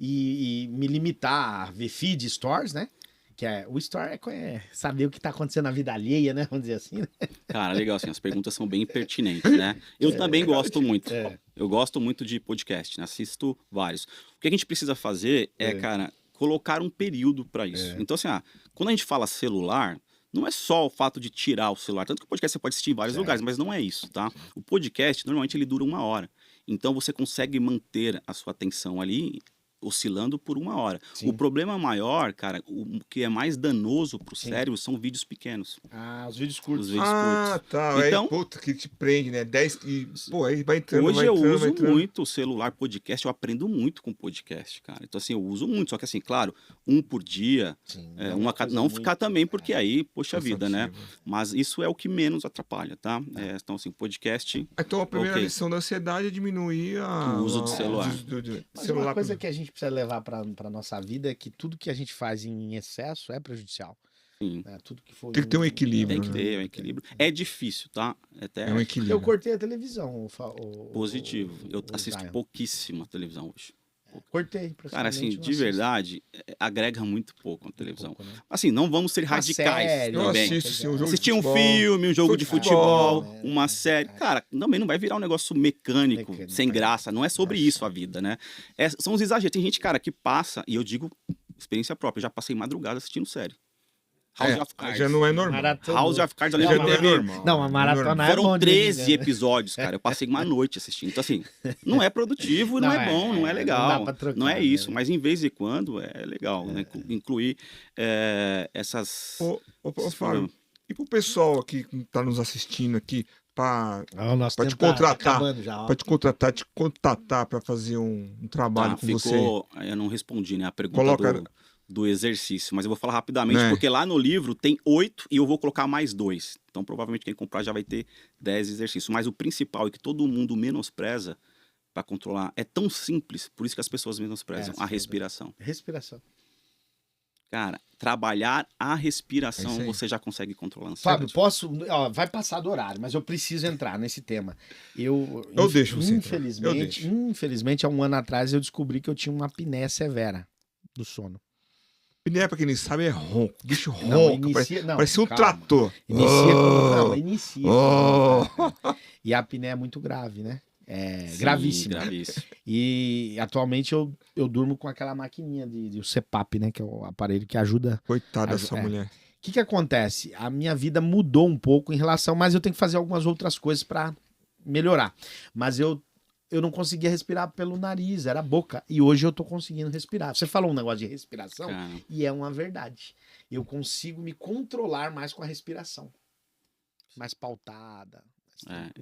S1: e me limitar a ver feed stories, né? Que o story é saber o que tá acontecendo na vida alheia, né? Vamos dizer assim. Né?
S3: Cara, legal, assim, as perguntas são bem pertinentes, né? Eu também gosto muito. Eu gosto muito de podcast, né? Assisto vários. O que a gente precisa fazer cara, colocar um período para isso. Então, assim, quando a gente fala celular, não é só o fato de tirar o celular. Tanto que o podcast você pode assistir em vários lugares, mas não é isso, tá? O podcast, normalmente, ele dura 1 hora. Então, você consegue manter a sua atenção ali oscilando por 1 hora.
S1: Sim.
S3: O problema maior, cara, o que é mais danoso pro cérebro são vídeos pequenos.
S1: Os vídeos curtos.
S3: Os vídeos curtos.
S2: Tá.
S3: Então,
S2: Aí, puta, que te prende, né? 10 e... Pô, aí vai entrando,
S3: hoje
S2: vai
S3: eu
S2: entrando,
S3: uso
S2: vai entrando.
S3: muito o celular podcast, eu aprendo muito com podcast, cara. Então, assim, eu uso muito, só que assim, claro, 1 por dia,
S1: Sim,
S3: não ficar também, porque aí, poxa vida, né?
S2: Cansativo.
S3: Mas isso é o que menos atrapalha, tá? Então, assim, podcast,
S2: Então a primeira
S3: Ok.
S2: lição da ansiedade é diminuir
S3: O uso do celular.
S1: Mas
S2: celular.
S1: uma coisa que a gente precisa levar para nossa vida é que tudo que a gente faz em excesso é prejudicial.
S3: sim,
S1: Né? Tudo que for
S2: Tem que ter um equilíbrio.
S3: tem que ter um equilíbrio. É difícil, tá? Até
S2: É um equilíbrio.
S1: Eu cortei a televisão.
S3: positivo. Eu assisto
S1: Zion.
S3: pouquíssima televisão hoje.
S1: Cortei.
S3: Cara, assim,
S1: praticamente, não
S3: de
S1: assisto.
S3: verdade, agrega muito pouco a televisão.
S1: Pouco, né?
S3: Assim, não vamos ser
S1: Uma
S3: radicais
S1: série,
S2: Eu
S3: também.
S2: assisto, sim, um jogo
S3: Assistir
S2: de
S3: um
S2: futebol.
S3: filme, um jogo de
S2: Futebol,
S3: futebol,
S1: né?
S3: uma série. Cara, também não vai virar um negócio mecânico, sem graça. Não é sobre isso a vida, né? São os exageros. Tem gente, cara, que passa, e eu digo experiência própria, eu já passei madrugada assistindo série. House of Cards.
S2: Já não é normal.
S1: Maratona.
S3: House of Cards ali
S2: Já não é
S3: teve-
S2: normal.
S1: Não, a maratona é
S3: Foram
S1: bom de
S3: 13
S1: ver, né?
S3: episódios, cara. Eu passei uma noite assistindo. Então, assim, não é produtivo, não, é bom, não é legal.
S1: Não dá pra trocar,
S3: não é isso,
S1: né?
S3: mas em vez em quando é legal, né? Incluir essas.
S2: Ô, Fábio, e pro pessoal aqui que tá nos assistindo aqui, pra
S1: O nosso
S2: Pra te
S1: tempo tá
S2: contratar.
S1: acabando já, ó.
S2: te contatar pra fazer um trabalho
S3: Tá,
S2: com você.
S3: eu não respondi, né? A pergunta
S2: Coloca-
S3: do exercício, mas eu vou falar rapidamente,
S2: Né?
S3: porque lá no livro tem 8 e eu vou colocar mais 2. Então, provavelmente, quem comprar já vai ter 10 exercícios. Mas o principal e que todo mundo menospreza para controlar é tão simples, por isso que as pessoas menosprezam a respiração.
S1: Respiração.
S3: Cara, trabalhar a
S2: É
S3: respiração,
S2: isso aí.
S3: você já consegue controlar a
S1: Fábio,
S3: ansiedade.
S1: posso. Ó, vai passar do horário, mas eu preciso entrar nesse tema. Eu
S2: deixo você entrar. Eu
S1: Infelizmente,
S2: deixo.
S1: infelizmente, há 1 ano atrás eu descobri que eu tinha uma apneia severa do sono.
S2: Apneia, pra quem não sabe, é ronco. Bicho
S1: Não,
S2: ronco.
S1: não,
S2: Parece um
S1: calma.
S2: trator.
S1: Inicia
S2: Oh,
S1: não, inicia.
S2: oh.
S1: E a apneia é muito grave, né? É
S3: Sim,
S1: gravíssima.
S3: gravíssimo.
S1: E atualmente eu durmo com aquela maquininha de o CPAP, né? Que é o aparelho que ajuda.
S2: Coitada dessa mulher.
S1: O que acontece? A minha vida mudou um pouco em relação, mas eu tenho que fazer algumas outras coisas para melhorar. Mas eu não conseguia respirar pelo nariz, era a boca. E hoje eu tô conseguindo respirar. Você falou um negócio de respiração
S3: Cara,
S1: e é uma verdade. Eu consigo me controlar mais com a respiração. Mais pautada.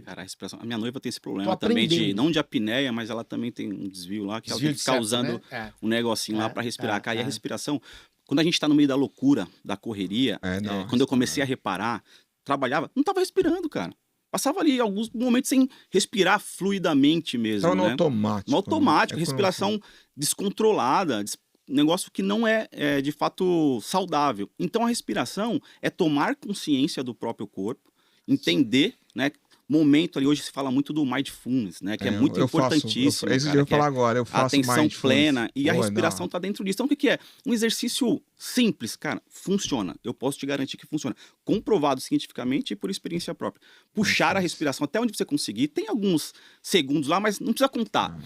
S3: cara, a respiração. A minha noiva tem esse
S1: Tô
S3: problema também
S1: aprendendo.
S3: não de apneia, mas ela também tem um desvio lá, que ela tem
S1: Desvio
S3: que
S1: de
S3: ficar
S1: septo,
S3: usando
S1: né?
S3: um negocinho lá para respirar. Cara, e a
S1: é.
S3: respiração, quando a gente tá no meio da loucura, da correria,
S2: Não,
S3: quando eu comecei a reparar, trabalhava, não tava respirando, cara. Passava ali alguns momentos sem respirar fluidamente mesmo,
S2: Tava no
S3: né?
S2: automático.
S3: No automático,
S2: né?
S3: respiração descontrolada, negócio que não é, de fato saudável. Então a respiração é tomar consciência do próprio corpo, entender, né? Momento ali, hoje se fala muito do mindfulness, né? Que é muito importantíssimo.
S2: É isso que eu ia falar agora, eu faço
S3: atenção
S2: mindfulness.
S3: plena e a
S2: Boa,
S3: respiração está dentro disso. Então, o que é? Um exercício simples, cara, funciona. Eu posso te garantir que funciona. Comprovado cientificamente e por experiência própria. Puxar a respiração até onde você conseguir. Tem alguns segundos lá, mas não precisa contar.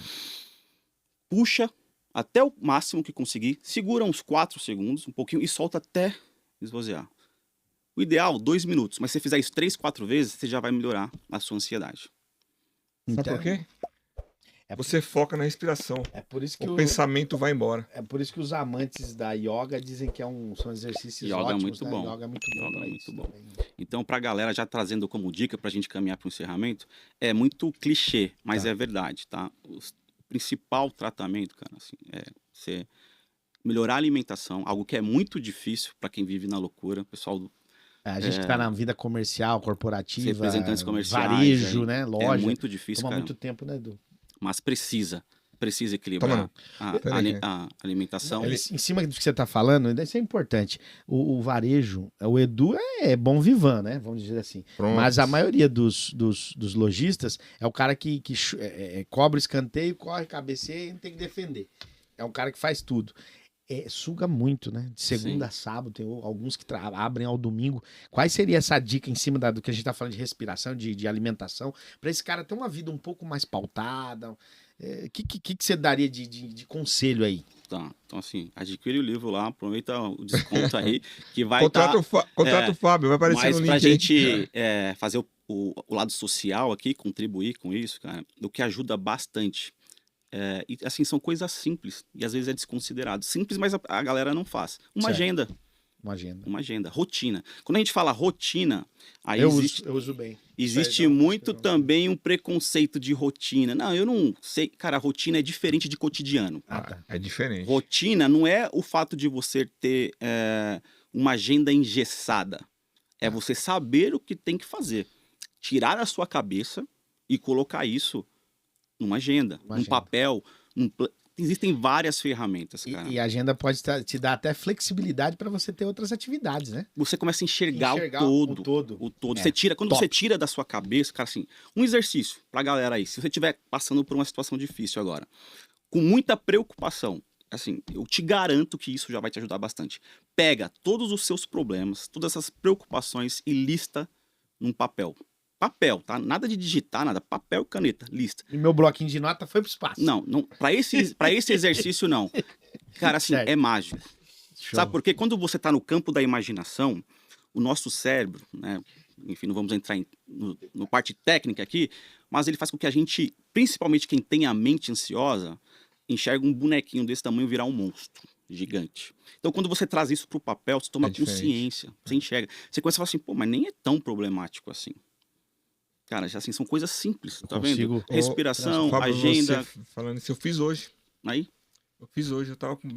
S3: Puxa até o máximo que conseguir, segura uns 4 segundos, um pouquinho, e solta até esvaziar. O ideal, 2 minutos. Mas se você fizer isso 3, 4 vezes, você já vai melhorar a sua ansiedade.
S2: Sabe por quê? Você foca na respiração.
S1: É por isso que
S2: o pensamento vai embora.
S1: É por isso que os amantes da yoga dizem que são exercícios
S3: yoga
S1: ótimos.
S3: É muito bom.
S1: Yoga é muito bom.
S3: Yoga é muito bom.
S1: Também.
S3: Então, pra galera, já trazendo como dica pra gente caminhar pro encerramento, é muito clichê, mas é verdade, tá? O principal tratamento, cara, assim, é você melhorar a alimentação, algo que é muito difícil pra quem vive na loucura. O pessoal...
S1: A gente que tá na vida comercial, corporativa,
S3: representantes comerciais,
S1: varejo, né? Loja.
S3: É muito difícil,
S1: toma
S3: cara.
S1: muito tempo, né, Edu?
S3: Mas precisa equilibrar a alimentação.
S1: Em cima do que você está falando, isso é importante. O varejo, o Edu é bom vivan, né? Vamos dizer assim.
S2: Pronto.
S1: Mas a maioria dos lojistas é o cara que cobra escanteio, corre, cabeceia e tem que defender. É um cara que faz tudo. Suga muito, né? De segunda a sábado, tem alguns que abrem ao domingo. Qual seria essa dica em cima do que a gente tá falando de respiração, de alimentação, para esse cara ter uma vida um pouco mais pautada? O que você daria de conselho aí?
S3: Tá, então assim, adquire o livro lá, aproveita o desconto aí, que vai
S2: contrata o Fábio, vai aparecer no link.
S3: Mas pra gente fazer o lado social aqui, contribuir com isso, cara, o que ajuda bastante. E assim, são coisas simples e às vezes é desconsiderado. Simples, mas a galera não faz. Uma agenda. Uma agenda. Rotina. Quando a gente fala rotina, aí
S1: eu uso bem.
S3: Existe muito também um preconceito de rotina. Não, eu não sei. Cara, a rotina é diferente de cotidiano.
S2: É diferente.
S3: Rotina não é o fato de você ter uma agenda engessada. É você saber o que tem que fazer. Tirar a sua cabeça e colocar isso numa agenda, num papel, existem várias ferramentas, cara.
S1: E a agenda pode te dar até flexibilidade para você ter outras atividades, né?
S3: Você começa a enxergar o todo. Você tira, quando você tira da sua cabeça, cara, assim, um exercício pra galera aí, se você estiver passando por uma situação difícil agora, com muita preocupação, assim, eu te garanto que isso já vai te ajudar bastante. Pega todos os seus problemas, todas essas preocupações e lista num papel. Papel, tá? Nada de digitar, nada. Papel e caneta, lista.
S1: E meu bloquinho de nota foi pro espaço.
S3: Não, pra esse exercício, não. Cara, assim, é mágico. Show. Sabe por quê? Quando você tá no campo da imaginação, o nosso cérebro, né? Enfim, não vamos entrar no parte técnica aqui, mas ele faz com que a gente, principalmente quem tem a mente ansiosa, enxerga um bonequinho desse tamanho virar um monstro gigante. Então, quando você traz isso pro papel, você toma consciência, você enxerga. Você começa a falar assim, pô, mas nem é tão problemático assim. Cara, assim, são coisas simples, tá vendo? Respiração,
S2: Fábio,
S3: agenda.
S2: Falando isso, eu fiz hoje.
S3: Aí?
S2: Eu fiz hoje, eu tava com,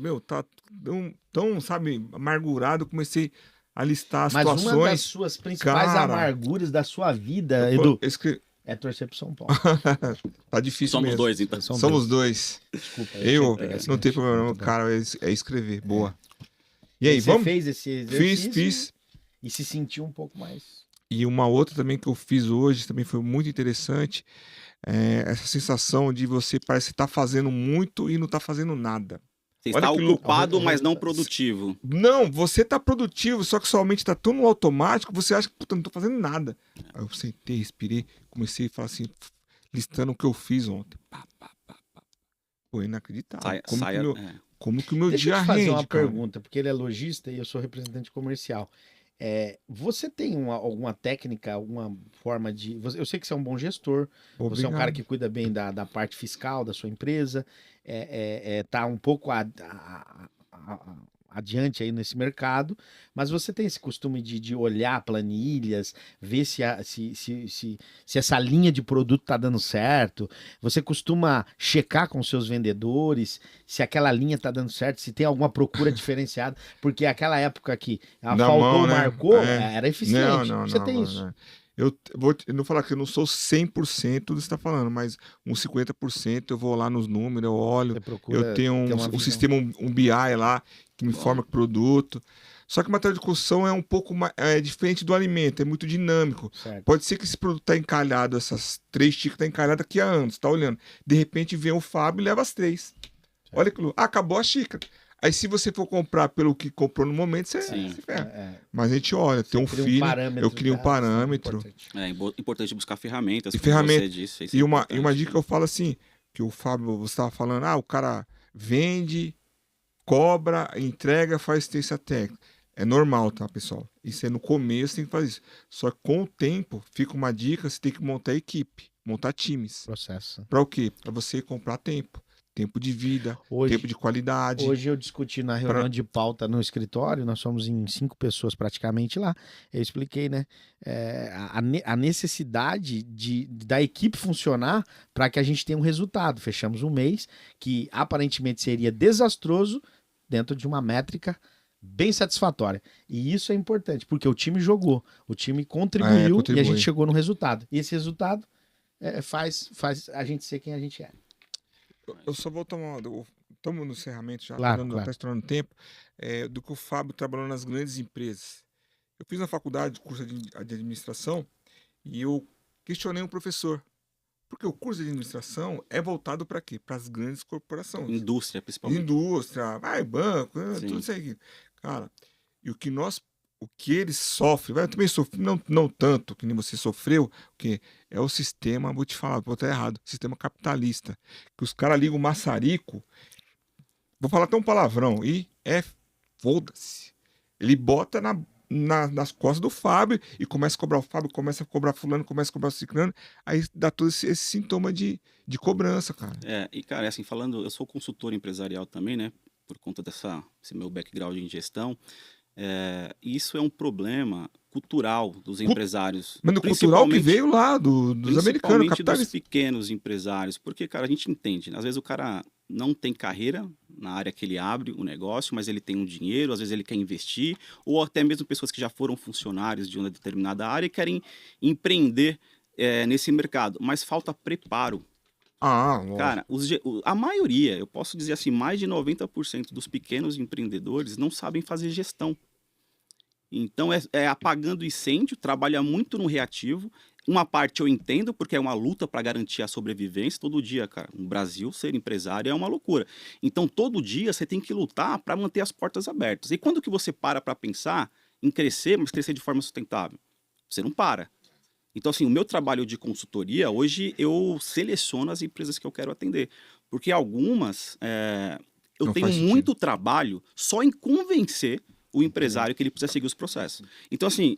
S2: tão, sabe, amargurado, comecei a listar as situações.
S1: Mas uma das suas principais amarguras da sua vida, Edu, é torcer pro São Paulo.
S2: Tá difícil mesmo.
S3: Somos dois, então.
S2: Somos dois.
S1: Desculpa.
S2: Não tem problema, cara, é escrever. Boa. E aí, vamos?
S1: Você fez esse exercício?
S2: Fiz.
S1: E se sentiu um pouco mais...
S2: E uma outra também que eu fiz hoje, também foi muito interessante, essa sensação de você parece estar fazendo muito e não tá fazando nada.
S3: Você está ocupado, mas não produtivo.
S2: Não, você tá produtivo, só que sua mente tá tão no automático, você acha que, puta, não tô fazendo nada. Aí eu sentei, respirei, comecei a falar assim, listando o que eu fiz ontem. Pô, inacreditável. Como que o meu dia rende,
S1: Deixa eu te fazer uma pergunta, porque ele é lojista e eu sou representante comercial. Você tem alguma técnica, alguma forma de... Eu sei que você é um bom gestor, você é um cara que cuida bem da parte fiscal da sua empresa, tá um pouco adiante aí nesse mercado, mas você tem esse costume de olhar planilhas, ver se essa linha de produto tá dando certo, você costuma checar com seus vendedores se aquela linha tá dando certo, se tem alguma procura diferenciada, porque aquela época que faltou,
S2: mão, né?
S1: marcou, era eficiente.
S2: Não,
S1: Você
S2: não,
S1: tem
S2: não,
S1: isso.
S2: não. Eu não falar que eu não sou 100% do que você está falando, mas uns 50% eu vou lá nos números, eu olho,
S1: Você procura
S2: eu tenho
S1: ter uma
S2: um
S1: visão.
S2: sistema, um BI lá, que me informa o produto. Só que o material de construção é um pouco diferente do alimento, é muito dinâmico.
S1: Certo.
S2: Pode ser que esse produto está encalhado, essas 3 xícaras estão encalhadas aqui há anos, tá olhando. De repente vem o Fábio e leva as 3. Olha que acabou a xícara. Aí se você for comprar pelo que comprou no momento, você se ferra. Mas a gente olha, tem um feeling, eu crio um parâmetro.
S3: É importante buscar ferramentas,
S2: E
S3: como
S2: ferramenta.
S3: você disse.
S2: E uma dica que eu falo assim, que o Fábio, você estava falando, o cara vende, cobra, entrega, faz assistência técnica. É normal, tá, pessoal? Isso é no começo, tem que fazer isso. Só que com o tempo, fica uma dica, você tem que montar equipe, montar times.
S1: Processo.
S2: Para o quê? Para você comprar tempo. Tempo de vida, tempo de qualidade.
S1: Hoje eu discuti na reunião de pauta no escritório, nós somos em 5 pessoas praticamente lá, eu expliquei, né, a necessidade da equipe funcionar para que a gente tenha um resultado. Fechamos um mês que aparentemente seria desastroso dentro de uma métrica bem satisfatória. E isso é importante, porque o time jogou, o time contribuiu e a gente chegou no resultado. E esse resultado faz a gente ser quem a gente é.
S2: Eu só vou tomar. Estamos no encerramento já,
S1: claro.
S2: Tá estourando tempo. Do que o Fábio trabalhou nas grandes empresas. Eu fiz na faculdade curso de administração e eu questionei um professor. Porque o curso de administração é voltado para quê? Para as grandes corporações.
S3: Indústria, principalmente.
S2: Indústria, banco, tudo isso aí. Cara, e o que eles sofrem, eu também sofri, não tanto que nem você sofreu, porque é o sistema, vou te falar, vou estar errado, sistema capitalista, que os caras ligam o maçarico, vou falar até um palavrão, e foda-se. Ele bota nas costas do Fábio e começa a cobrar o Fábio, começa a cobrar fulano, começa a cobrar o ciclano, aí dá todo esse sintoma de cobrança, cara.
S3: E cara, assim, falando, eu sou consultor empresarial também, né, por conta desse meu background em gestão. Isso é um problema cultural dos empresários.
S2: Mas no cultural que veio lá dos americanos,
S3: capitalistas. Dos pequenos empresários. Porque, cara, a gente entende. Às vezes o cara não tem carreira na área que ele abre o negócio, mas ele tem um dinheiro, às vezes ele quer investir, ou até mesmo pessoas que já foram funcionários de uma determinada área e querem empreender nesse mercado. Mas falta preparo. Cara, a maioria, eu posso dizer assim, mais de 90% dos pequenos empreendedores não sabem fazer gestão. Então é apagando incêndio, trabalha muito no reativo. Uma parte eu entendo, porque é uma luta para garantir a sobrevivência. Todo dia, cara, no Brasil, ser empresário é uma loucura. Então, todo dia você tem que lutar para manter as portas abertas. E quando que você para pensar em crescer, mas crescer de forma sustentável? Você não para. Então, assim, o meu trabalho de consultoria, hoje eu seleciono as empresas que eu quero atender. Porque algumas, eu tenho muito trabalho só em convencer o empresário que ele precisa seguir os processos. Então, assim,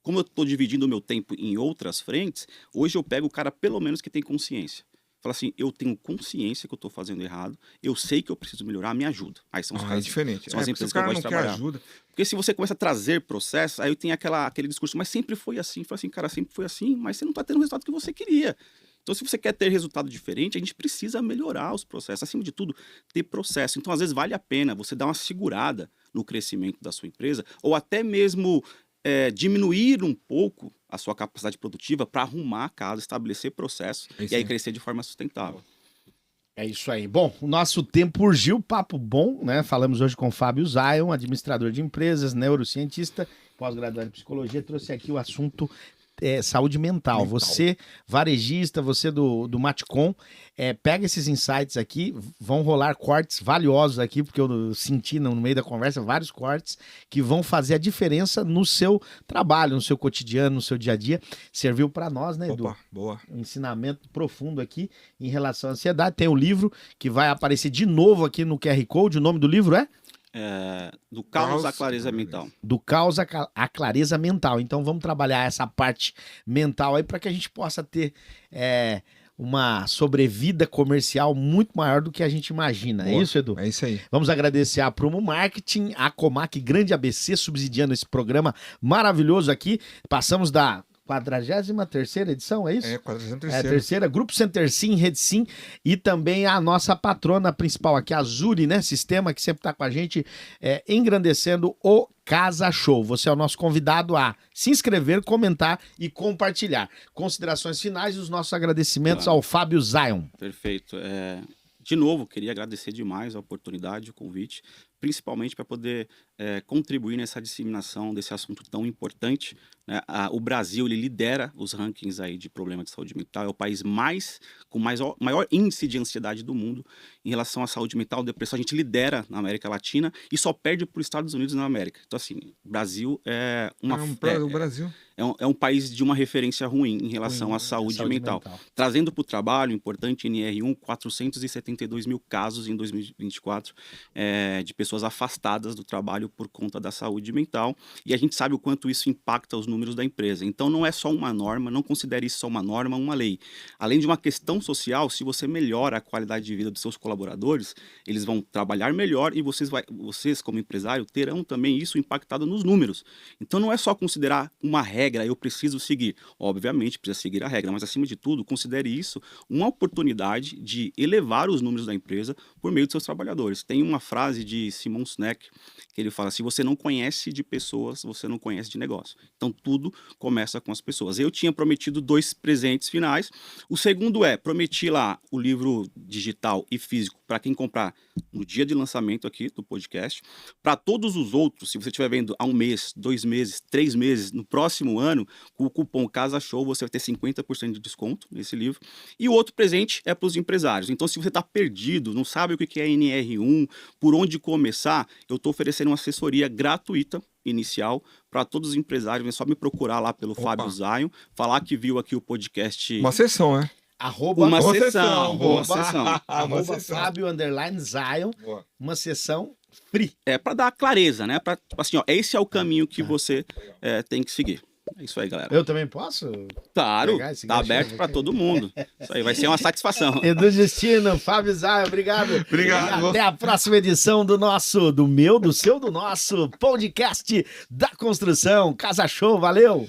S3: como eu estou dividindo o meu tempo em outras frentes, hoje eu pego o cara, pelo menos, que tem consciência. Fala assim, eu tenho consciência que eu estou fazendo errado, eu sei que eu preciso melhorar, me ajuda. Aí são os caras,
S2: diferente.
S3: São as empresas que eu gosto de trabalhar.
S2: Ajuda.
S3: Porque se você começa a trazer processos, aí eu tenho aquele discurso, mas sempre foi assim. Fala assim, cara, sempre foi assim, mas você não está tendo o resultado que você queria. Então, se você quer ter resultado diferente, a gente precisa melhorar os processos. Acima de tudo, ter processo. Então, às vezes, vale a pena você dar uma segurada no crescimento da sua empresa, ou até mesmo diminuir um pouco a sua capacidade produtiva para arrumar a casa, estabelecer processos e aí crescer de forma sustentável.
S1: É isso aí. Bom, o nosso tempo urgiu, papo bom, né? Falamos hoje com o Fábio Zion, administrador de empresas, neurocientista, pós-graduado em psicologia, trouxe aqui o assunto saúde mental. Você, varejista, você do Matcom, pega esses insights aqui, vão rolar cortes valiosos aqui, porque eu senti no meio da conversa vários cortes que vão fazer a diferença no seu trabalho, no seu cotidiano, no seu dia a dia. Serviu para nós, né, Edu?
S2: Opa, boa.
S1: Um ensinamento profundo aqui em relação à ansiedade. Tem o livro que vai aparecer de novo aqui no QR Code. O nome do livro é?
S3: Do caos à clareza mental.
S1: Do caos à clareza mental. Então vamos trabalhar essa parte mental aí para que a gente possa ter uma sobrevida comercial muito maior do que a gente imagina.
S2: Boa.
S1: É isso, Edu?
S2: É isso aí.
S1: Vamos agradecer a Prumo Marketing, a Comac Grande ABC, subsidiando esse programa maravilhoso aqui. Passamos da 43ª edição, é isso?
S2: É, 43ª.
S1: É a terceira, Grupo Center Sim, Rede Sim, e também a nossa patrona principal aqui, a Zuri, né? Sistema que sempre está com a gente, engrandecendo o Casa Show. Você é o nosso convidado a se inscrever, comentar e compartilhar. Considerações finais e os nossos agradecimentos ao Fábio Zion.
S3: Perfeito. De novo, queria agradecer demais a oportunidade, o convite, principalmente para poder contribuir nessa disseminação desse assunto tão importante. Né? O Brasil, ele lidera os rankings aí de problema de saúde mental, é o país com maior índice de ansiedade do mundo em relação à saúde mental, depressão. A gente lidera na América Latina e só perde para os Estados Unidos na América. Então, assim, o Brasil
S2: o Brasil
S3: é um país de uma referência ruim em relação à saúde mental. Trazendo para o trabalho, importante, NR1, 472 mil casos em 2024 de pessoas afastadas do trabalho por conta da saúde mental. E a gente sabe o quanto isso impacta os números da empresa. Então, não é só uma norma, não considere isso só uma norma, uma lei. Além de uma questão social, se você melhora a qualidade de vida dos seus colaboradores, eles vão trabalhar melhor e vocês como empresário, terão também isso impactado nos números. Então, não é só considerar uma regra, eu preciso seguir. Obviamente, precisa seguir a regra, mas, acima de tudo, considere isso uma oportunidade de elevar os números da empresa por meio de seus trabalhadores. Tem uma frase de Simon Sinek que ele fala: se você não conhece de pessoas, você não conhece de negócio. Então, tudo começa com as pessoas. Eu tinha prometido 2 presentes finais. O segundo prometi lá o livro digital e físico para quem comprar no dia de lançamento aqui do podcast. Para todos os outros, se você estiver vendo há 1 mês, 2 meses, 3 meses, no próximo ano, com o cupom Casa Show, você vai ter 50% de desconto nesse livro. E o outro presente é para os empresários. Então, se você está perdido, não sabe o que é NR1, por onde começar, eu estou oferecendo uma assessoria gratuita inicial para todos os empresários. É só me procurar lá pelo Fábio Zion, falar que viu aqui o podcast.
S2: Uma sessão, né?
S3: Uma sessão.
S1: Arroba Fábio _Zion. Uma sessão free.
S3: Para dar clareza, né? Para assim, esse é o caminho que você tem que seguir. É isso aí, galera.
S1: Eu também posso?
S3: Claro, tá aberto para todo mundo. Isso aí vai ser uma satisfação.
S1: Edu Justino, Fábio Zion, obrigado.
S2: Obrigado.
S1: E até a próxima edição do nosso podcast da construção. Casa Show, valeu!